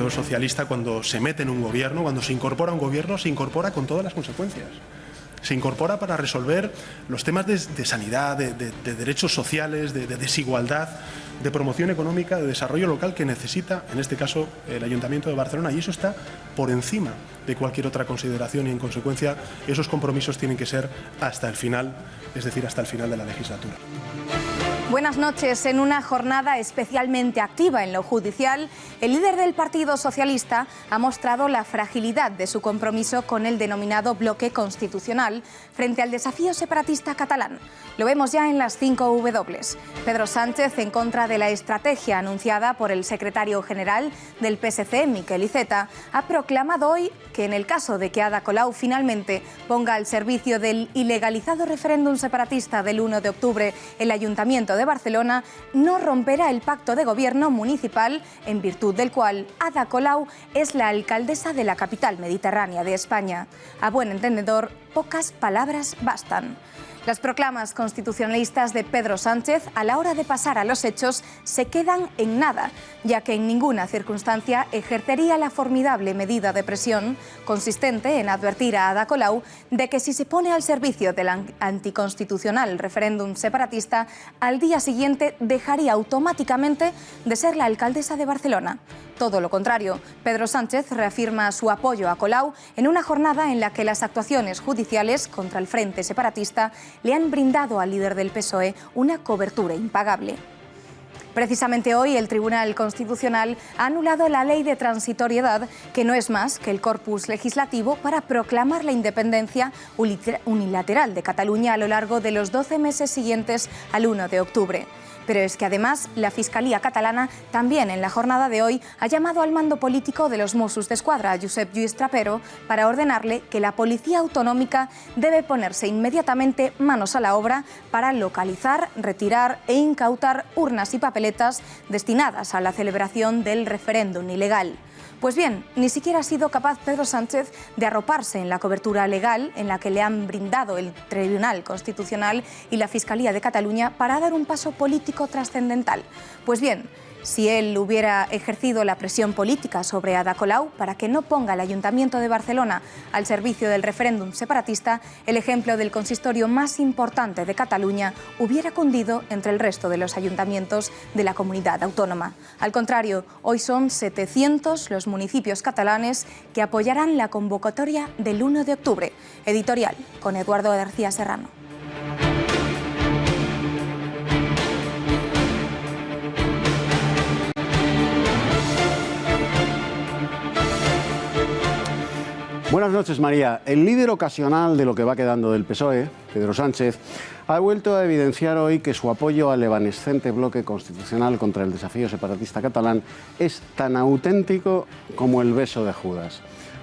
Partido Socialista, cuando se mete en un gobierno, cuando se incorpora a un gobierno, se incorpora con todas las consecuencias. Se incorpora para resolver los temas de sanidad, de derechos sociales, de desigualdad, de promoción económica, de desarrollo local que necesita, en este caso, el Ayuntamiento de Barcelona. Y eso está por encima de cualquier otra consideración y, en consecuencia, esos compromisos tienen que ser hasta el final, es decir, hasta el final de la legislatura. Buenas noches. En una jornada especialmente activa en lo judicial, el líder del Partido Socialista ha mostrado la fragilidad de su compromiso con el denominado bloque constitucional frente al desafío separatista catalán. Lo vemos ya en las 5 W. Pedro Sánchez, en contra de la estrategia anunciada por el secretario general del PSC, Miquel Iceta, ha proclamado hoy que en el caso de que Ada Colau finalmente ponga al servicio del ilegalizado referéndum separatista del 1 de octubre el Ayuntamiento de Barcelona, no romperá el pacto de gobierno municipal en virtud del cual Ada Colau es la alcaldesa de la capital mediterránea de España. A buen entendedor, pocas palabras bastan. Las proclamas constitucionalistas de Pedro Sánchez, a la hora de pasar a los hechos, se quedan en nada, ya que en ninguna circunstancia ejercería la formidable medida de presión consistente en advertir a Ada Colau de que si se pone al servicio del anticonstitucional referéndum separatista, al día siguiente dejaría automáticamente de ser la alcaldesa de Barcelona. Todo lo contrario, Pedro Sánchez reafirma su apoyo a Colau en una jornada en la que las actuaciones judiciales contra el Frente Separatista le han brindado al líder del PSOE una cobertura impagable. Precisamente hoy el Tribunal Constitucional ha anulado la ley de transitoriedad, que no es más que el corpus legislativo para proclamar la independencia unilateral de Cataluña a lo largo de los 12 meses siguientes al 1 de octubre. Pero es que además la Fiscalía catalana también en la jornada de hoy ha llamado al mando político de los Mossos d'Esquadra, Josep Lluís Trapero, para ordenarle que la Policía Autonómica debe ponerse inmediatamente manos a la obra para localizar, retirar e incautar urnas y papeletas destinadas a la celebración del referéndum ilegal. Pues bien, ni siquiera ha sido capaz Pedro Sánchez de arroparse en la cobertura legal en la que le han brindado el Tribunal Constitucional y la Fiscalía de Cataluña para dar un paso político trascendental. Pues bien, si él hubiera ejercido la presión política sobre Ada Colau para que no ponga al Ayuntamiento de Barcelona al servicio del referéndum separatista, el ejemplo del consistorio más importante de Cataluña hubiera cundido entre el resto de los ayuntamientos de la comunidad autónoma. Al contrario, hoy son 700 los municipios catalanes que apoyarán la convocatoria del 1 de octubre. Editorial con Eduardo García Serrano. Buenas noches, María. El líder ocasional de lo que va quedando del PSOE, Pedro Sánchez, ha vuelto a evidenciar hoy que su apoyo al evanescente bloque constitucional contra el desafío separatista catalán es tan auténtico como el beso de Judas.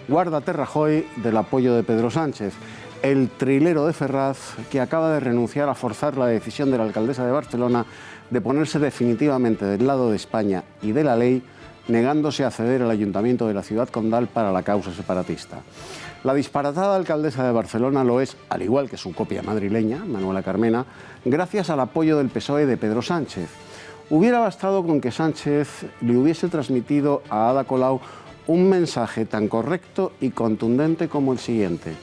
Guárdate, Rajoy, del apoyo de Pedro Sánchez, el trilero de Ferraz que acaba de renunciar a forzar la decisión de la alcaldesa de Barcelona de ponerse definitivamente del lado de España y de la ley, negándose a ceder al Ayuntamiento de la ciudad condal para la causa separatista. La disparatada alcaldesa de Barcelona lo es, al igual que su copia madrileña, Manuela Carmena, gracias al apoyo del PSOE de Pedro Sánchez. Hubiera bastado con que Sánchez le hubiese transmitido a Ada Colau un mensaje tan correcto y contundente como el siguiente: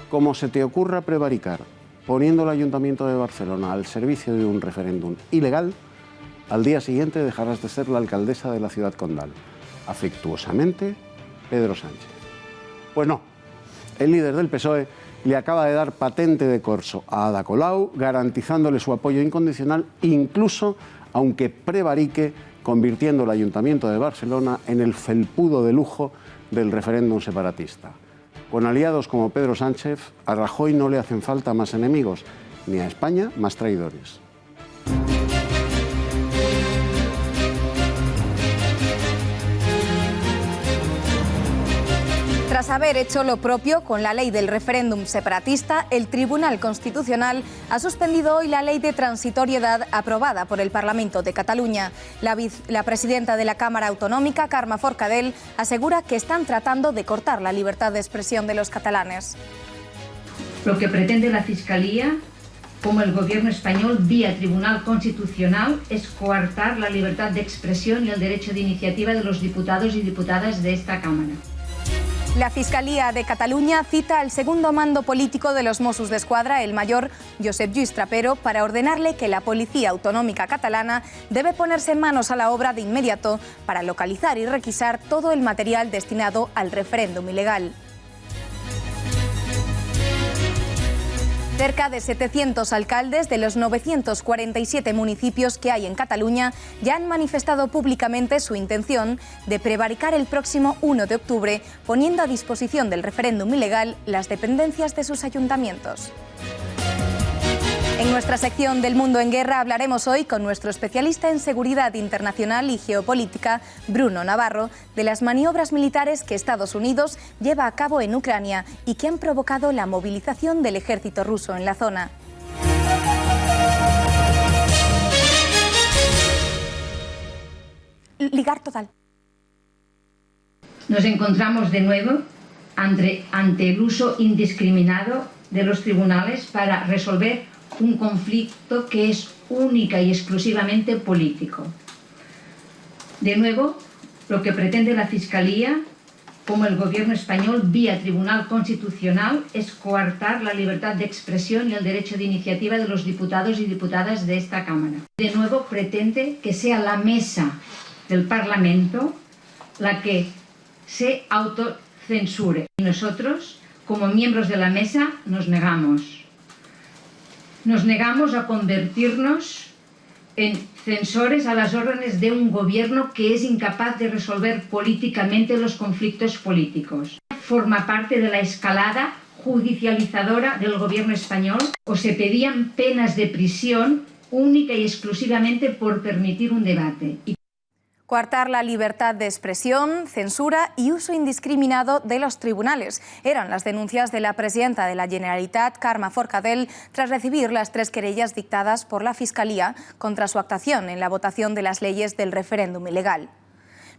como se te ocurra prevaricar poniendo el Ayuntamiento de Barcelona al servicio de un referéndum ilegal, al día siguiente dejarás de ser la alcaldesa de la ciudad condal. Afectuosamente, Pedro Sánchez. Pues no, el líder del PSOE le acaba de dar patente de corso a Ada Colau, garantizándole su apoyo incondicional, incluso aunque prevarique, convirtiendo el Ayuntamiento de Barcelona en el felpudo de lujo del referéndum separatista. Con aliados como Pedro Sánchez, a Rajoy no le hacen falta más enemigos, ni a España más traidores. Tras haber hecho lo propio con la ley del referéndum separatista, el Tribunal Constitucional ha suspendido hoy la ley de transitoriedad aprobada por el Parlamento de Cataluña. La presidenta de la Cámara Autonómica, Carme Forcadell, asegura que están tratando de cortar la libertad de expresión de los catalanes. Lo que pretende la Fiscalía como el gobierno español vía Tribunal Constitucional es coartar la libertad de expresión y el derecho de iniciativa de los diputados y diputadas de esta Cámara. La Fiscalía de Cataluña cita al segundo mando político de los Mossos d'Esquadra, el mayor Josep Lluís Trapero, para ordenarle que la Policía Autonómica Catalana debe ponerse manos a la obra de inmediato para localizar y requisar todo el material destinado al referéndum ilegal. Cerca de 700 alcaldes de los 947 municipios que hay en Cataluña ya han manifestado públicamente su intención de prevaricar el próximo 1 de octubre, poniendo a disposición del referéndum ilegal las dependencias de sus ayuntamientos. En nuestra sección del Mundo en Guerra hablaremos hoy con nuestro especialista en seguridad internacional y geopolítica, Bruno Navarro, de las maniobras militares que Estados Unidos lleva a cabo en Ucrania y que han provocado la movilización del ejército ruso en la zona. Ligar total. Nos encontramos de nuevo ante el uso indiscriminado de los tribunales para resolver un conflicto que es única y exclusivamente político. De nuevo, lo que pretende la Fiscalía, como el gobierno español vía Tribunal Constitucional, es coartar la libertad de expresión y el derecho de iniciativa de los diputados y diputadas de esta Cámara. De nuevo, pretende que sea la mesa del Parlamento la que se autocensure. Y nosotros, como miembros de la mesa, nos negamos. Nos negamos a convertirnos en censores a las órdenes de un gobierno que es incapaz de resolver políticamente los conflictos políticos. Forma parte de la escalada judicializadora del gobierno español, o se pedían penas de prisión única y exclusivamente por permitir un debate. Coartar la libertad de expresión, censura y uso indiscriminado de los tribunales eran las denuncias de la presidenta de la Generalitat, Carme Forcadell, tras recibir las 3 querellas dictadas por la Fiscalía contra su actuación en la votación de las leyes del referéndum ilegal.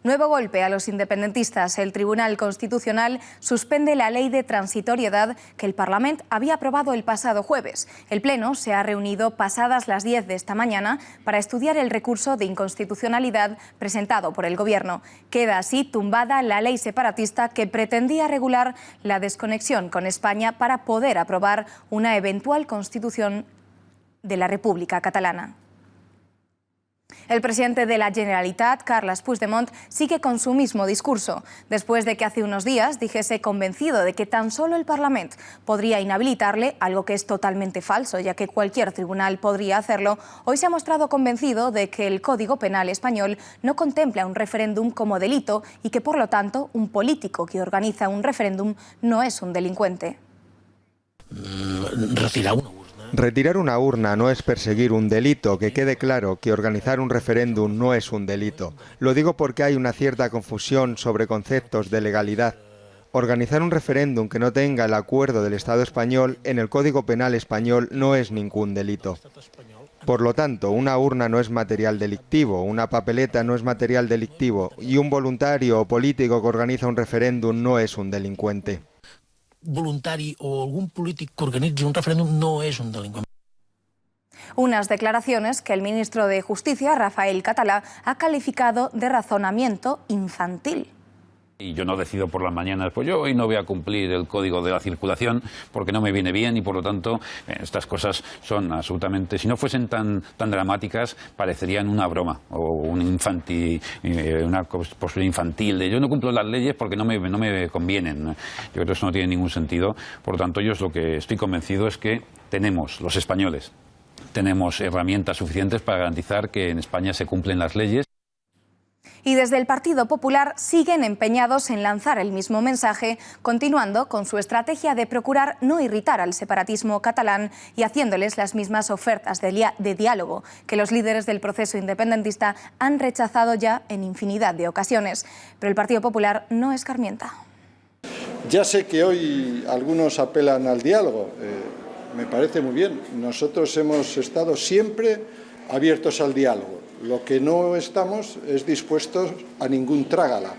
Nuevo golpe a los independentistas. El Tribunal Constitucional suspende la ley de transitoriedad que el Parlament había aprobado el pasado jueves. El Pleno se ha reunido pasadas las 10 de esta mañana para estudiar el recurso de inconstitucionalidad presentado por el Gobierno. Queda así tumbada la ley separatista que pretendía regular la desconexión con España para poder aprobar una eventual constitución de la República Catalana. El presidente de la Generalitat, Carles Puigdemont, sigue con su mismo discurso. Después de que hace unos días dijese convencido de que tan solo el Parlament podría inhabilitarle, algo que es totalmente falso, ya que cualquier tribunal podría hacerlo, hoy se ha mostrado convencido de que el Código Penal español no contempla un referéndum como delito y que, por lo tanto, un político que organiza un referéndum no es un delincuente. Retirar una urna no es perseguir un delito, que quede claro que organizar un referéndum no es un delito. Lo digo porque hay una cierta confusión sobre conceptos de legalidad. Organizar un referéndum que no tenga el acuerdo del Estado español en el Código Penal español no es ningún delito. Por lo tanto, una urna no es material delictivo, una papeleta no es material delictivo y un voluntario o político que organiza un referéndum no es un delincuente. Voluntari o algún polític que organitzi un referéndum no és un delinqüent. Unas declaraciones que el ministro de Justicia, Rafael Català, ha calificado de razonamiento infantil. Y yo no decido por las mañanas, pues yo hoy no voy a cumplir el código de la circulación porque no me viene bien y por lo tanto estas cosas son absolutamente, si no fuesen tan dramáticas, parecerían una broma o una postura infantil de yo no cumplo las leyes porque no me convienen. Yo creo que eso no tiene ningún sentido. Por lo tanto, yo lo que estoy convencido es que tenemos, los españoles, tenemos herramientas suficientes para garantizar que en España se cumplen las leyes. Y desde el Partido Popular siguen empeñados en lanzar el mismo mensaje, continuando con su estrategia de procurar no irritar al separatismo catalán y haciéndoles las mismas ofertas de diálogo que los líderes del proceso independentista han rechazado ya en infinidad de ocasiones. Pero el Partido Popular no escarmienta. Ya sé que hoy algunos apelan al diálogo, me parece muy bien. Nosotros hemos estado siempre abiertos al diálogo. Lo que no estamos es dispuestos a ningún trágala.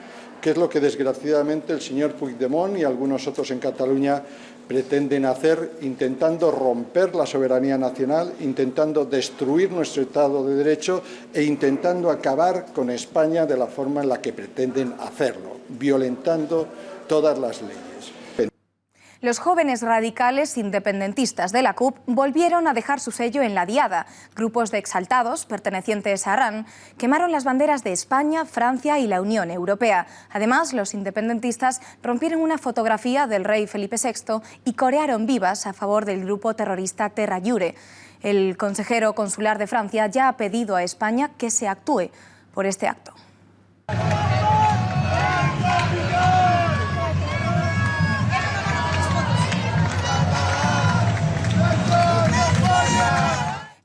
que es lo que desgraciadamente el señor Puigdemont y algunos otros en Cataluña pretenden hacer, intentando romper la soberanía nacional, intentando destruir nuestro Estado de Derecho e intentando acabar con España de la forma en la que pretenden hacerlo, violentando todas las leyes. Los jóvenes radicales independentistas de la CUP volvieron a dejar su sello en la Diada. Grupos de exaltados, pertenecientes a Arran, quemaron las banderas de España, Francia y la Unión Europea. Además, los independentistas rompieron una fotografía del rey Felipe VI y corearon vivas a favor del grupo terrorista Terra Lliure. El consejero consular de Francia ya ha pedido a España que se actúe por este acto.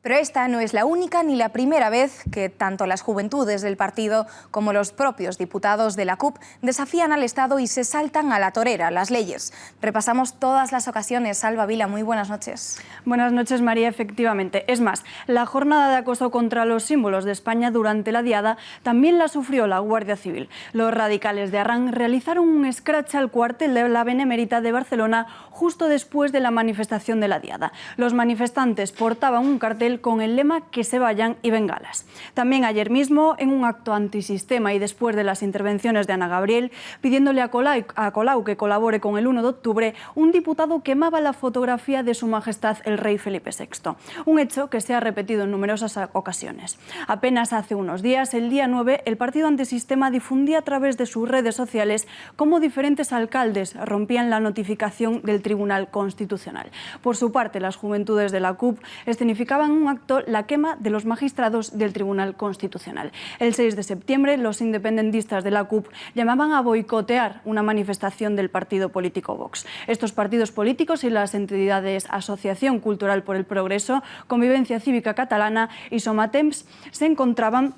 Pero esta no es la única ni la primera vez que tanto las juventudes del partido como los propios diputados de la CUP desafían al Estado y se saltan a la torera las leyes. Repasamos todas las ocasiones. Salva Vila, muy buenas noches. Buenas noches, María. Efectivamente. Es más, la jornada de acoso contra los símbolos de España durante la Diada también la sufrió la Guardia Civil. Los radicales de Arran realizaron un escrache al cuartel de la Benemérita de Barcelona justo después de la manifestación de la Diada. Los manifestantes portaban un cartel con el lema "que se vayan" y bengalas. También ayer mismo, en un acto antisistema y después de las intervenciones de Ana Gabriel, pidiéndole a Colau que colabore con el 1 de octubre, un diputado quemaba la fotografía de Su Majestad el Rey Felipe VI. Un hecho que se ha repetido en numerosas ocasiones. Apenas hace unos días, el día 9, el partido antisistema difundía a través de sus redes sociales cómo diferentes alcaldes rompían la notificación del Tribunal Constitucional. Por su parte, las juventudes de la CUP escenificaban un acto la quema de los magistrados del Tribunal Constitucional. El 6 de septiembre, los independentistas de la CUP llamaban a boicotear una manifestación del partido político Vox. Estos partidos políticos y las entidades Asociación Cultural por el Progreso, Convivencia Cívica Catalana y Somatemps se encontraban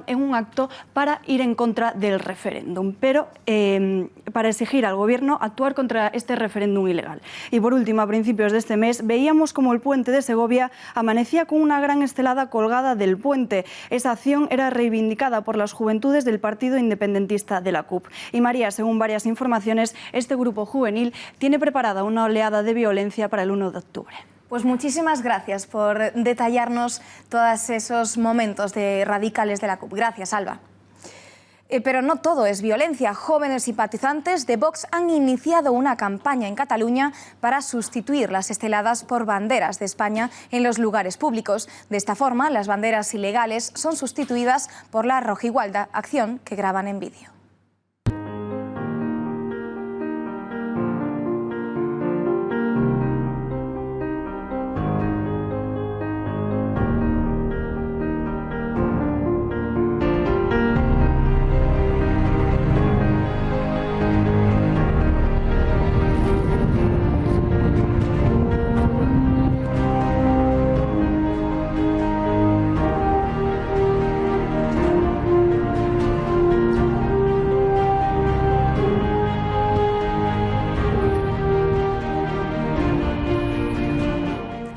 en un acto para ir en contra del referéndum, pero para exigir al Gobierno actuar contra este referéndum ilegal. Y por último, a principios de este mes, veíamos como el puente de Segovia amanecía con una gran estelada colgada del puente. Esa acción era reivindicada por las juventudes del partido independentista de la CUP. Y María, según varias informaciones, este grupo juvenil tiene preparada una oleada de violencia para el 1 de octubre. Pues muchísimas gracias por detallarnos todos esos momentos de radicales de la CUP. Gracias, Alba. Pero no todo es violencia. Jóvenes simpatizantes de Vox han iniciado una campaña en Cataluña para sustituir las esteladas por banderas de España en los lugares públicos. De esta forma, las banderas ilegales son sustituidas por la rojigualda, acción que graban en vídeo.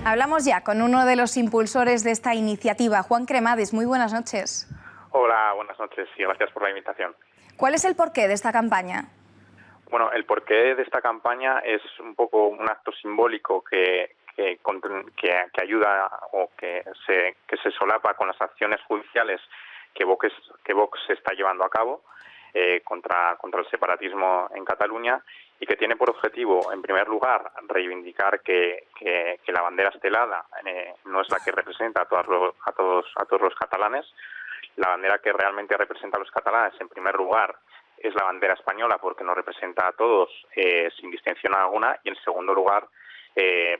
Hablamos ya con uno de los impulsores de esta iniciativa, Juan Cremades. Muy buenas noches. Hola, buenas noches y gracias por la invitación. ¿Cuál es el porqué de esta campaña? Bueno, el porqué de esta campaña es un poco un acto simbólico que ayuda o que se solapa con las acciones judiciales que Vox está llevando a cabo contra el separatismo en Cataluña y que tiene por objetivo, en primer lugar, reivindicar que la bandera estelada no es la que representa a todos los catalanes. La bandera que realmente representa a los catalanes, en primer lugar, es la bandera española porque nos representa a todos sin distinción alguna, y en segundo lugar,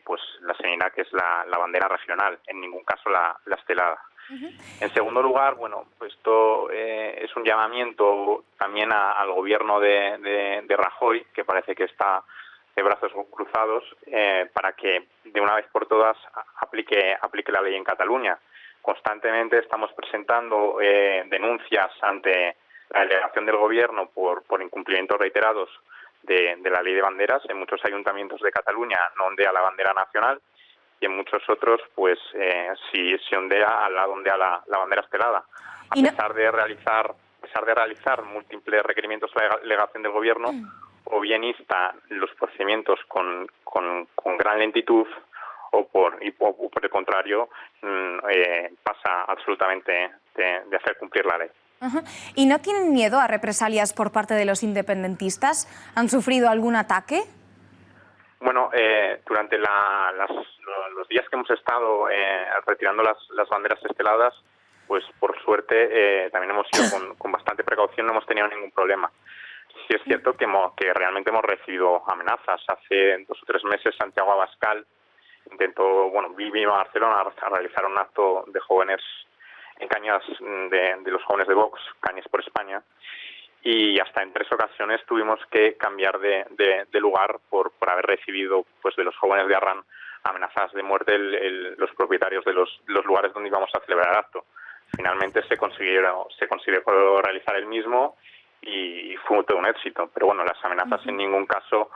pues la señala que es la bandera regional, en ningún caso la estelada. En segundo lugar, bueno, pues esto es un llamamiento también al gobierno de Rajoy, que parece que está de brazos cruzados, para que de una vez por todas aplique la ley en Cataluña. Constantemente estamos presentando denuncias ante la delegación del gobierno por incumplimientos reiterados de la ley de banderas. En muchos ayuntamientos de Cataluña no ondea la bandera nacional, y en muchos otros, pues, sí ondea, al lado ondea la bandera estelada. A pesar de realizar pesar de realizar múltiples requerimientos a la delegación del Gobierno, o bien insta los procedimientos con gran lentitud, o por el contrario pasa absolutamente de hacer cumplir la ley. ¿Y no tienen miedo a represalias por parte de los independentistas? ¿Han sufrido algún ataque? Bueno, durante los días que hemos estado retirando las banderas esteladas, pues por suerte también hemos ido con bastante precaución, no hemos tenido ningún problema. Sí es cierto que realmente hemos recibido amenazas. Hace 2 o 3 meses Santiago Abascal vino a Barcelona a realizar un acto de jóvenes en cañas de los jóvenes de Vox, Cañas por España, y hasta en 3 ocasiones tuvimos que cambiar de lugar por haber recibido pues de los jóvenes de Arran amenazas de muerte los propietarios de los lugares donde íbamos a celebrar el acto. Finalmente se consiguió realizar el mismo y fue todo un éxito. Pero bueno, las amenazas en ningún caso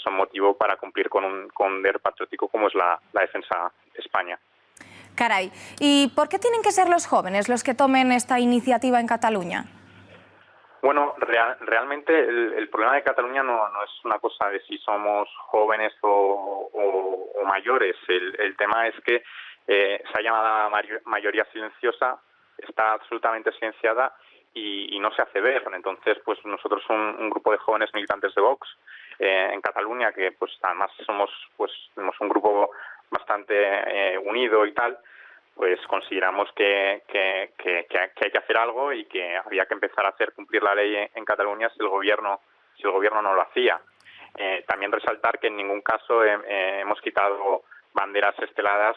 son motivo para cumplir con un deber patriótico como es la defensa de España. Caray, ¿y por qué tienen que ser los jóvenes los que tomen esta iniciativa en Cataluña? Bueno, realmente el problema de Cataluña no es una cosa de si somos jóvenes o mayores. El tema es que esa llamada mayoría silenciosa está absolutamente silenciada y no se hace ver. Entonces, pues nosotros un grupo de jóvenes militantes de Vox en Cataluña, que pues además somos un grupo bastante unido y tal, pues consideramos que hay que hacer algo y que había que empezar a hacer cumplir la ley en Cataluña si el gobierno no lo hacía. También resaltar que en ningún caso hemos quitado banderas esteladas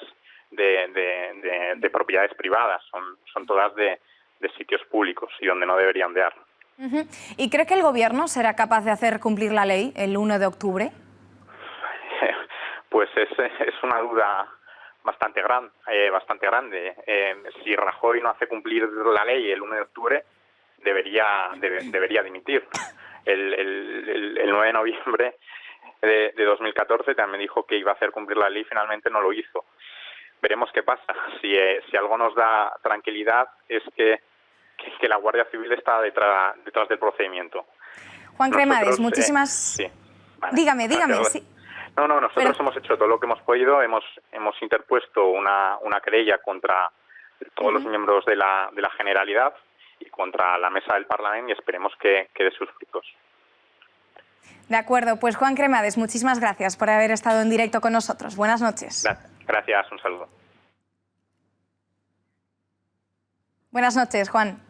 de propiedades privadas, son todas de sitios públicos y donde no deberían ondear. ¿Y cree que el gobierno será capaz de hacer cumplir la ley el 1 de octubre? Pues es una duda bastante grande. Si Rajoy no hace cumplir la ley el 1 de octubre, debería dimitir. El 9 de noviembre de 2014 también dijo que iba a hacer cumplir la ley, finalmente no lo hizo. Veremos qué pasa. Si algo nos da tranquilidad es que la Guardia Civil está detrás del procedimiento. Juan Cremades, muchísimas... Sí, vale. Dígame. Sí. No, nosotros hemos hecho todo lo que hemos podido, hemos interpuesto una querella contra todos los miembros de la Generalidad y contra la mesa del Parlamento y esperemos que dé sus frutos. De acuerdo, pues Juan Cremades, muchísimas gracias por haber estado en directo con nosotros. Buenas noches. Gracias, un saludo. Buenas noches, Juan.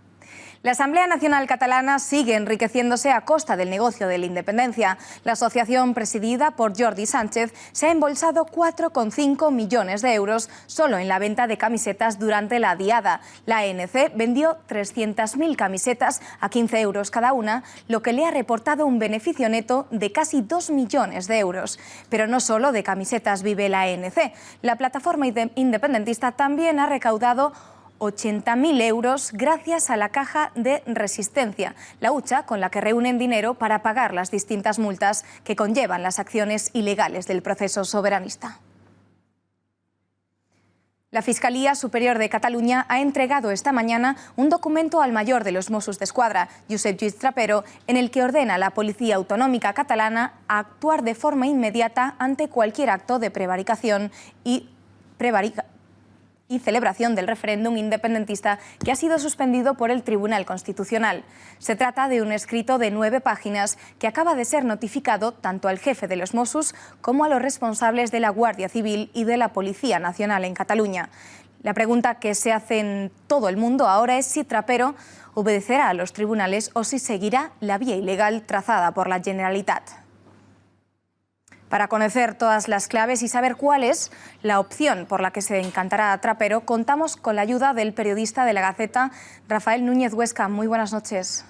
La Asamblea Nacional Catalana sigue enriqueciéndose a costa del negocio de la independencia. La asociación presidida por Jordi Sánchez se ha embolsado 4,5 millones de euros solo en la venta de camisetas durante la Diada. La ANC vendió 300.000 camisetas a 15 euros cada una, lo que le ha reportado un beneficio neto de casi 2 millones de euros. Pero no solo de camisetas vive la ANC. La plataforma independentista también ha recaudado 80.000 euros gracias a la Caja de Resistencia, la hucha con la que reúnen dinero para pagar las distintas multas que conllevan las acciones ilegales del proceso soberanista. La Fiscalía Superior de Cataluña ha entregado esta mañana un documento al mayor de los Mossos d'Esquadra, Josep Lluís Trapero, en el que ordena a la Policía Autonómica catalana a actuar de forma inmediata ante cualquier acto de prevaricación y celebración del referéndum independentista que ha sido suspendido por el Tribunal Constitucional. Se trata de un escrito de 9 páginas que acaba de ser notificado tanto al jefe de los Mossos como a los responsables de la Guardia Civil y de la Policía Nacional en Cataluña. La pregunta que se hace en todo el mundo ahora es si Trapero obedecerá a los tribunales o si seguirá la vía ilegal trazada por la Generalitat. Para conocer todas las claves y saber cuál es la opción por la que se encantará a Trapero, contamos con la ayuda del periodista de La Gaceta, Rafael Núñez Huesca. Muy buenas noches.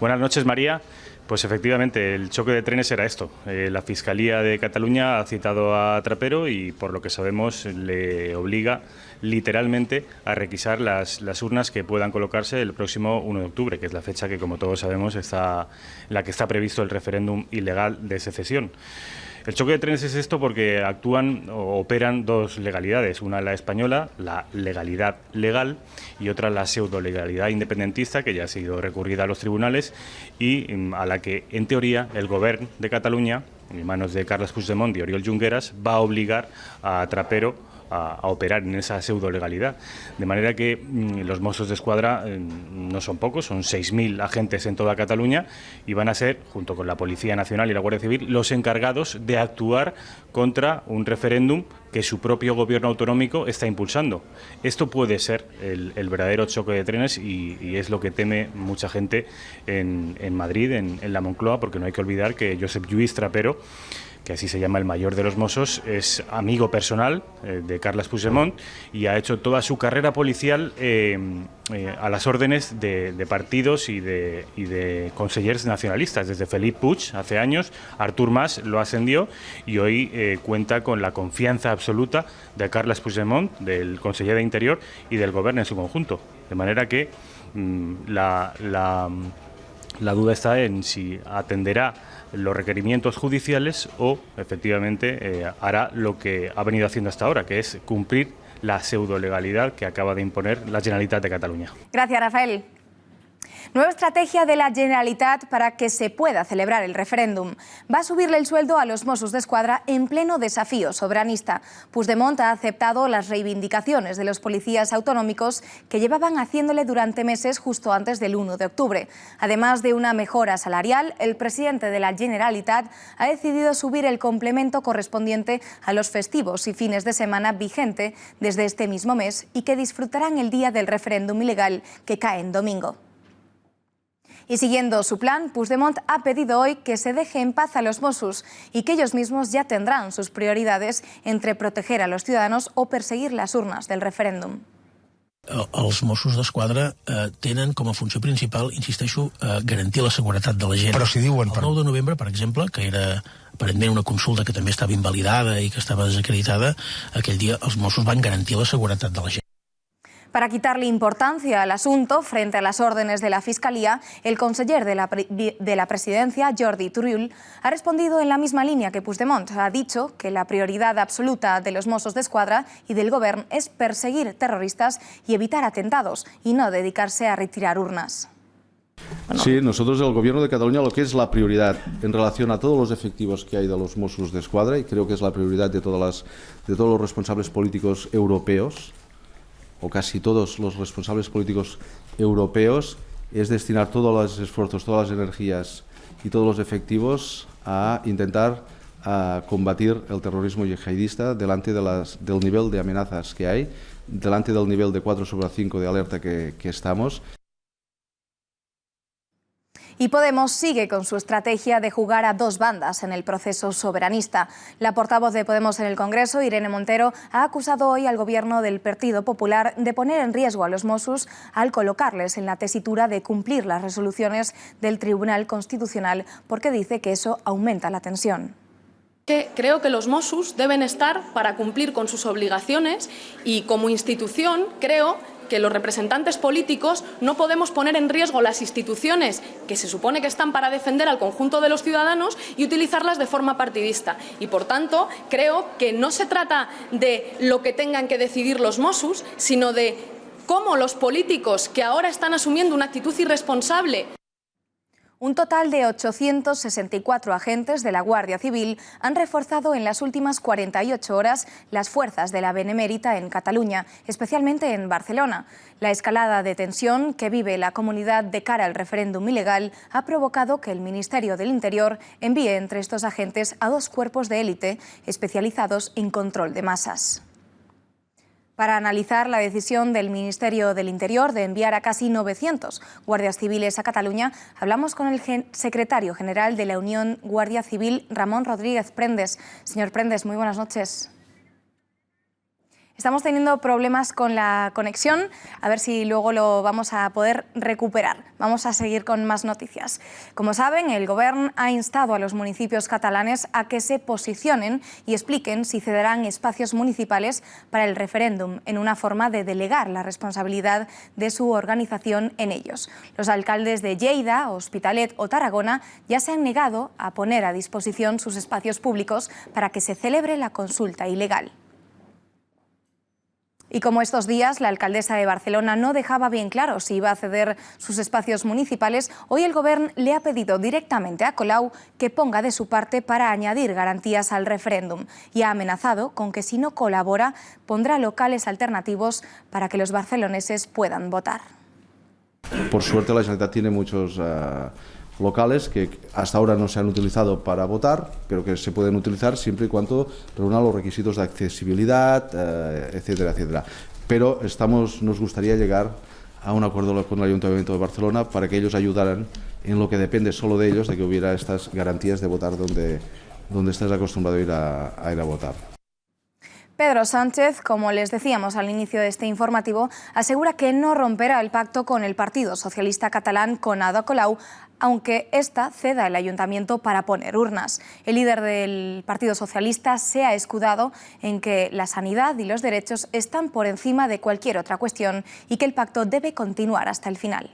Buenas noches, María. Pues efectivamente, el choque de trenes era esto. La Fiscalía de Cataluña ha citado a Trapero y, por lo que sabemos, le obliga literalmente a requisar las urnas que puedan colocarse el próximo 1 de octubre, que es la fecha que, como todos sabemos, está la que está previsto el referéndum ilegal de secesión. El choque de trenes es esto porque actúan o operan dos legalidades, una la española, la legalidad legal, y otra la pseudo-legalidad independentista, que ya ha sido recurrida a los tribunales y a la que, en teoría, el Govern de Cataluña, en manos de Carles Puigdemont y Oriol Junqueras, va a obligar a Trapero a operar en esa pseudo-legalidad. De manera que los Mossos d'Esquadra no son pocos, son 6.000 agentes en toda Cataluña y van a ser, junto con la Policía Nacional y la Guardia Civil, los encargados de actuar contra un referéndum que su propio gobierno autonómico está impulsando. Esto puede ser el verdadero choque de trenes y es lo que teme mucha gente en Madrid, en la Moncloa, porque no hay que olvidar que Josep Lluís Trapero, que así se llama el mayor de los Mossos, es amigo personal de Carles Puigdemont y ha hecho toda su carrera policial a las órdenes de partidos y de consellers nacionalistas, desde Felip Puig hace años, Artur Mas lo ascendió y hoy cuenta con la confianza absoluta de Carles Puigdemont, del conseller de Interior y del Gobierno en su conjunto. De manera que la duda está en si atenderá los requerimientos judiciales o, efectivamente, hará lo que ha venido haciendo hasta ahora, que es cumplir la pseudo-legalidad que acaba de imponer la Generalitat de Cataluña. Gracias, Rafael. Nueva estrategia de la Generalitat para que se pueda celebrar el referéndum. Va a subirle el sueldo a los Mossos d'Esquadra en pleno desafío soberanista. Puigdemont ha aceptado las reivindicaciones de los policías autonómicos que llevaban haciéndole durante meses justo antes del 1 de octubre. Además de una mejora salarial, el presidente de la Generalitat ha decidido subir el complemento correspondiente a los festivos y fines de semana vigente desde este mismo mes y que disfrutarán el día del referéndum ilegal que cae en domingo. Y siguiendo su plan, Puigdemont ha pedido hoy que se deje en paz a los Mossos y que ellos mismos ya tendrán sus prioridades entre proteger a los ciudadanos o perseguir las urnas del referèndum. Els Mossos d'Esquadra tenen com a funció principal, insisteixo, garantir la seguretat de la gent. Però si diuen... El 9 de novembre, per exemple, que era aparentment una consulta que també estava invalidada i que estava desacreditada, aquell dia els Mossos van garantir la seguretat de la gent. Para quitarle importancia al asunto, frente a las órdenes de la Fiscalía, el conseller de la Presidencia, Jordi Turull, ha respondido en la misma línea que Puigdemont. Ha dicho que la prioridad absoluta de los Mossos d'Esquadra y del Gobierno es perseguir terroristas y evitar atentados, y no dedicarse a retirar urnas. Bueno. Sí, nosotros el Gobierno de Cataluña lo que es la prioridad en relación a todos los efectivos que hay de los Mossos d'Esquadra, y creo que es la prioridad de todos los responsables políticos europeos, o casi todos los responsables políticos europeos, es destinar todos los esfuerzos, todas las energías y todos los efectivos a intentar combatir el terrorismo yihadista delante del nivel de amenazas que hay, delante del nivel de 4/5 de alerta que estamos. Y Podemos sigue con su estrategia de jugar a dos bandas en el proceso soberanista. La portavoz de Podemos en el Congreso, Irene Montero, ha acusado hoy al Gobierno del Partido Popular de poner en riesgo a los Mossos al colocarles en la tesitura de cumplir las resoluciones del Tribunal Constitucional, porque dice que eso aumenta la tensión. Creo que los Mossos deben estar para cumplir con sus obligaciones y, como institución, creo que los representantes políticos no podemos poner en riesgo las instituciones que se supone que están para defender al conjunto de los ciudadanos y utilizarlas de forma partidista. Y, por tanto, creo que no se trata de lo que tengan que decidir los Mossos, sino de cómo los políticos que ahora están asumiendo una actitud irresponsable. Un total de 864 agentes de la Guardia Civil han reforzado en las últimas 48 horas las fuerzas de la Benemèrita en Cataluña, especialmente en Barcelona. La escalada de tensión que vive la comunidad de cara al referéndum ilegal ha provocado que el Ministerio del Interior envíe entre estos agentes a 2 cuerpos de élite especializados en control de masas. Para analizar la decisión del Ministerio del Interior de enviar a casi 900 guardias civiles a Cataluña, hablamos con el secretario general de la Unión Guardia Civil, Ramón Rodríguez Prendes. Señor Prendes, muy buenas noches. Estamos teniendo problemas con la conexión, a ver si luego lo vamos a poder recuperar. Vamos a seguir con más noticias. Como saben, el Gobierno ha instado a los municipios catalanes a que se posicionen y expliquen si cederán espacios municipales para el referéndum, en una forma de delegar la responsabilidad de su organización en ellos. Los alcaldes de Lleida, Hospitalet o Tarragona ya se han negado a poner a disposición sus espacios públicos para que se celebre la consulta ilegal. Y como estos días la alcaldesa de Barcelona no dejaba bien claro si iba a ceder sus espacios municipales, hoy el Gobierno le ha pedido directamente a Colau que ponga de su parte para añadir garantías al referéndum y ha amenazado con que si no colabora pondrá locales alternativos para que los barceloneses puedan votar. Por suerte la Generalitat tiene muchos locales que hasta ahora no se han utilizado para votar, pero que se pueden utilizar siempre y cuando reúnan los requisitos de accesibilidad, etcétera, etcétera. Pero nos gustaría llegar a un acuerdo con el Ayuntamiento de Barcelona para que ellos ayudaran en lo que depende solo de ellos, de que hubiera estas garantías de votar donde estés acostumbrado a ir a votar. Pedro Sánchez, como les decíamos al inicio de este informativo, asegura que no romperá el pacto con el Partido Socialista Catalán con Ada Colau, aunque ésta ceda el ayuntamiento para poner urnas. El líder del Partido Socialista se ha escudado en que la sanidad y los derechos están por encima de cualquier otra cuestión y que el pacto debe continuar hasta el final.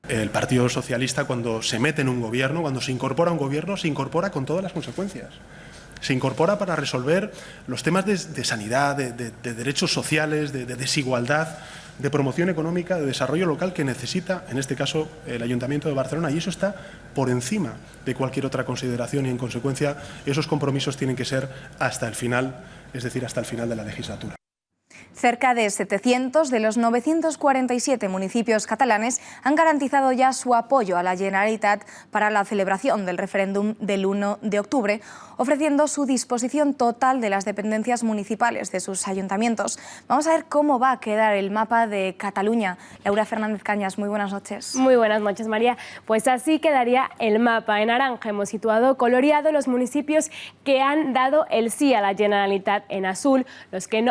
El Partido Socialista, cuando se mete en un gobierno, cuando se incorpora a un gobierno, se incorpora con todas las consecuencias. Se incorpora para resolver los temas de sanidad, de derechos sociales, de desigualdad, de promoción económica, de desarrollo local que necesita, en este caso, el Ayuntamiento de Barcelona. Y eso está por encima de cualquier otra consideración y, en consecuencia, esos compromisos tienen que ser hasta el final, es decir, hasta el final de la legislatura. Cerca de 700 de los 947 municipios catalanes han garantizado ya su apoyo a la Generalitat para la celebración del referéndum del 1 de octubre, ofreciendo su disposición total de las dependencias municipales de sus ayuntamientos. Vamos a ver cómo va a quedar el mapa de Cataluña. Laura Fernández Cañas, muy buenas noches. Muy buenas noches, María. Pues así quedaría el mapa. En naranja hemos situado coloreado los municipios que han dado el sí a la Generalitat, en azul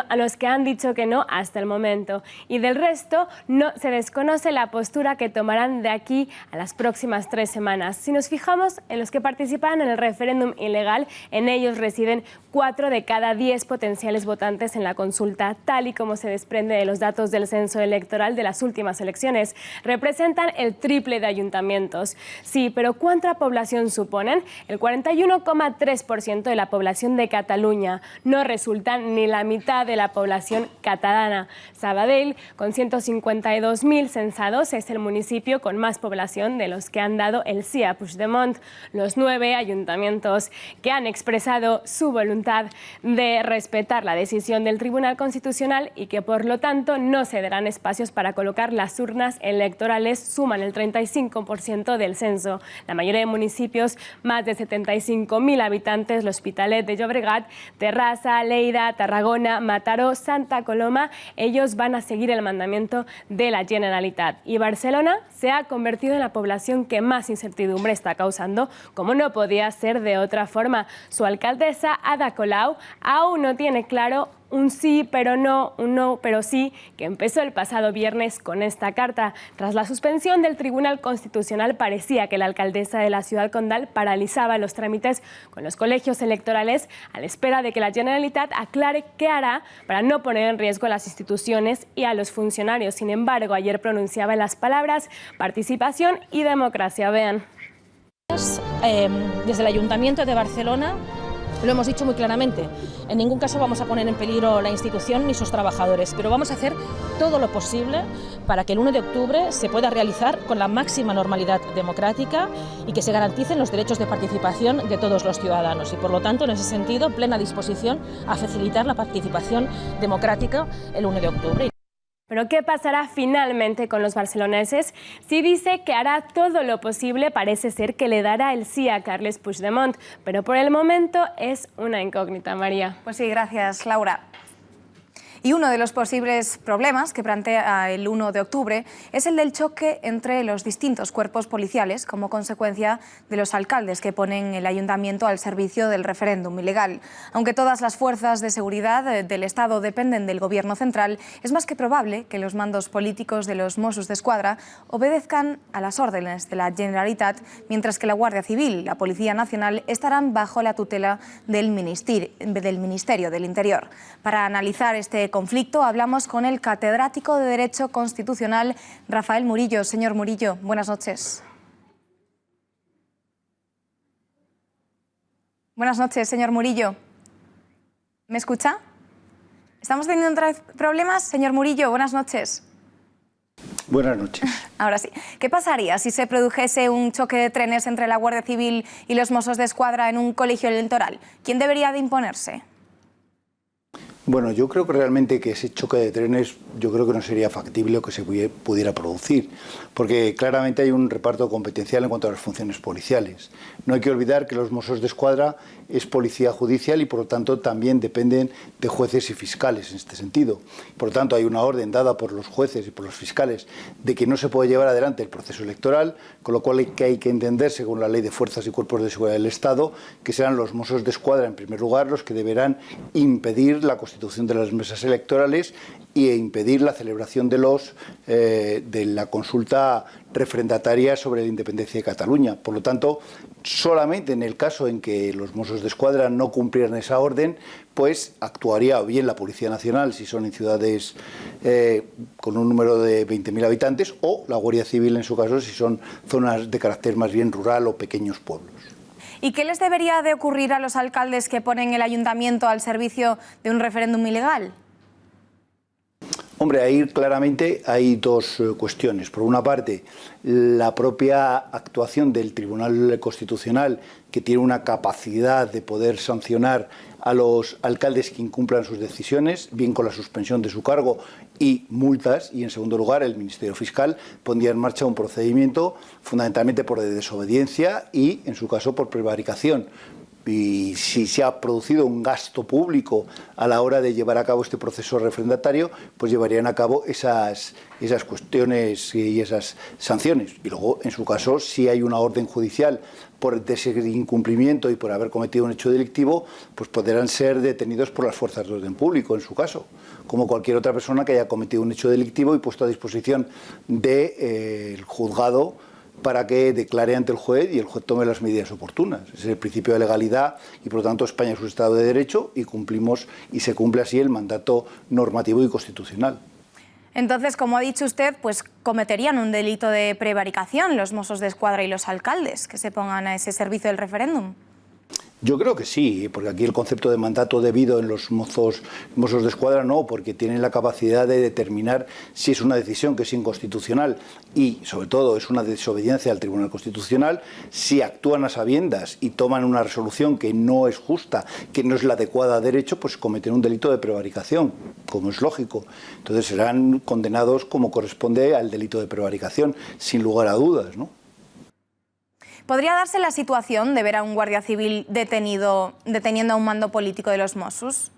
a los que han dicho que no hasta el momento, y del resto no se desconoce la postura que tomarán de aquí a las próximas 3 semanas. Si nos fijamos en los que participan en el referéndum ilegal, en ellos residen 4 de cada 10 potenciales votantes en la consulta, tal y como se desprende de los datos del censo electoral de las últimas elecciones. Representan el triple de ayuntamientos. Sí, pero ¿cuánta población suponen? El 41,3% de la población de Cataluña. No resultan ni la mitad de la población catalana. Sabadell, con 152.000 censados, es el municipio con más población de los que han dado el sí a Puigdemont. Los 9 ayuntamientos que han expresado su voluntad de respetar la decisión del Tribunal Constitucional y que, por lo tanto, no cederán espacios para colocar las urnas electorales, suman el 35% del censo. La mayoría de municipios, más de 75.000 habitantes, l'Hospitalet de Llobregat, Terrassa, Lleida, Tarragona, Mataró, Santa Coloma, ellos van a seguir el mandamiento de la Generalitat. Y Barcelona se ha convertido en la población que más incertidumbre está causando, como no podía ser de otra forma. Su alcaldesa, Ada Colau, aún no tiene claro un sí pero no, un no pero sí, que empezó el pasado viernes con esta carta. Tras la suspensión del Tribunal Constitucional, parecía que la alcaldesa de la ciudad condal paralizaba los trámites con los colegios electorales a la espera de que la Generalitat aclare qué hará para no poner en riesgo a las instituciones y a los funcionarios. Sin embargo, ayer pronunciaba las palabras participación y democracia. Vean. Desde el Ayuntamiento de Barcelona lo hemos dicho muy claramente, en ningún caso vamos a poner en peligro la institución ni sus trabajadores, pero vamos a hacer todo lo posible para que el 1 de octubre se pueda realizar con la máxima normalidad democrática y que se garanticen los derechos de participación de todos los ciudadanos. Y por lo tanto, en ese sentido, plena disposición a facilitar la participación democrática el 1 de octubre. Pero ¿qué pasará finalmente con los barceloneses? Si dice que hará todo lo posible, parece ser que le dará el sí a Carles Puigdemont, pero por el momento es una incógnita, María. Pues sí, gracias, Laura. Y uno de los posibles problemas que plantea el 1 de octubre es el del choque entre los distintos cuerpos policiales como consecuencia de los alcaldes que ponen el ayuntamiento al servicio del referéndum ilegal. Aunque todas las fuerzas de seguridad del Estado dependen del Gobierno central, es más que probable que los mandos políticos de los Mossos d'Esquadra obedezcan a las órdenes de la Generalitat, mientras que la Guardia Civil y la Policía Nacional estarán bajo la tutela del Ministerio del Interior. Para analizar este conflicto hablamos con el catedrático de Derecho Constitucional Rafael Murillo. Señor Murillo, buenas noches. Buenas noches, señor Murillo. ¿Me escucha? ¿Estamos teniendo otra vez problemas? Señor Murillo, buenas noches. Buenas noches. Ahora sí. ¿Qué pasaría si se produjese un choque de trenes entre la Guardia Civil y los Mossos d'Esquadra en un colegio electoral? ¿Quién debería de imponerse? Bueno, yo creo que realmente que ese choque de trenes yo creo que no sería factible o que se pudiera producir, porque claramente hay un reparto competencial en cuanto a las funciones policiales. No hay que olvidar que los Mossos d'Esquadra es policía judicial y por lo tanto también dependen de jueces y fiscales en este sentido. Por lo tanto hay una orden dada por los jueces y por los fiscales de que no se puede llevar adelante el proceso electoral, con lo cual hay que entender, según la Ley de Fuerzas y Cuerpos de Seguridad del Estado, que serán los Mossos d'Esquadra en primer lugar los que deberán impedir la constitución de las mesas electorales e impedir la celebración de la consulta refrendataria sobre la independencia de Cataluña. Por lo tanto, solamente en el caso en que los Mossos d'Esquadra no cumplieran esa orden, pues actuaría o bien la Policía Nacional si son en ciudades con un número de 20.000 habitantes, o la Guardia Civil en su caso si son zonas de carácter más bien rural o pequeños pueblos. ¿Y qué les debería de ocurrir a los alcaldes que ponen el ayuntamiento al servicio de un referéndum ilegal? Hombre, ahí claramente hay dos cuestiones. Por una parte, la propia actuación del Tribunal Constitucional, que tiene una capacidad de poder sancionar a los alcaldes que incumplan sus decisiones, bien con la suspensión de su cargo y multas, y en segundo lugar el Ministerio Fiscal pondría en marcha un procedimiento fundamentalmente por desobediencia y, en su caso, por prevaricación. Y si se ha producido un gasto público a la hora de llevar a cabo este proceso refrendatario, pues llevarían a cabo esas cuestiones y esas sanciones. Y luego, en su caso, si hay una orden judicial por ese incumplimiento y por haber cometido un hecho delictivo, pues podrán ser detenidos por las fuerzas de orden público, en su caso, como cualquier otra persona que haya cometido un hecho delictivo y puesto a disposición del juzgado para que declare ante el juez y el juez tome las medidas oportunas. Ese es el principio de legalidad y, por lo tanto, España es un Estado de Derecho y se cumple así el mandato normativo y constitucional. Entonces, como ha dicho usted, pues cometerían un delito de prevaricación los Mossos d'Esquadra y los alcaldes que se pongan a ese servicio del referéndum. Yo creo que sí, porque aquí el concepto de mandato debido en los Mossos d'Esquadra no, porque tienen la capacidad de determinar si es una decisión que es inconstitucional y, sobre todo, es una desobediencia al Tribunal Constitucional, si actúan a sabiendas y toman una resolución que no es justa, que no es la adecuada a derecho, pues cometen un delito de prevaricación, como es lógico. Entonces serán condenados como corresponde al delito de prevaricación, sin lugar a dudas, ¿no? ¿Podría darse la situación de ver a un guardia civil deteniendo a un mando político de los Mossos?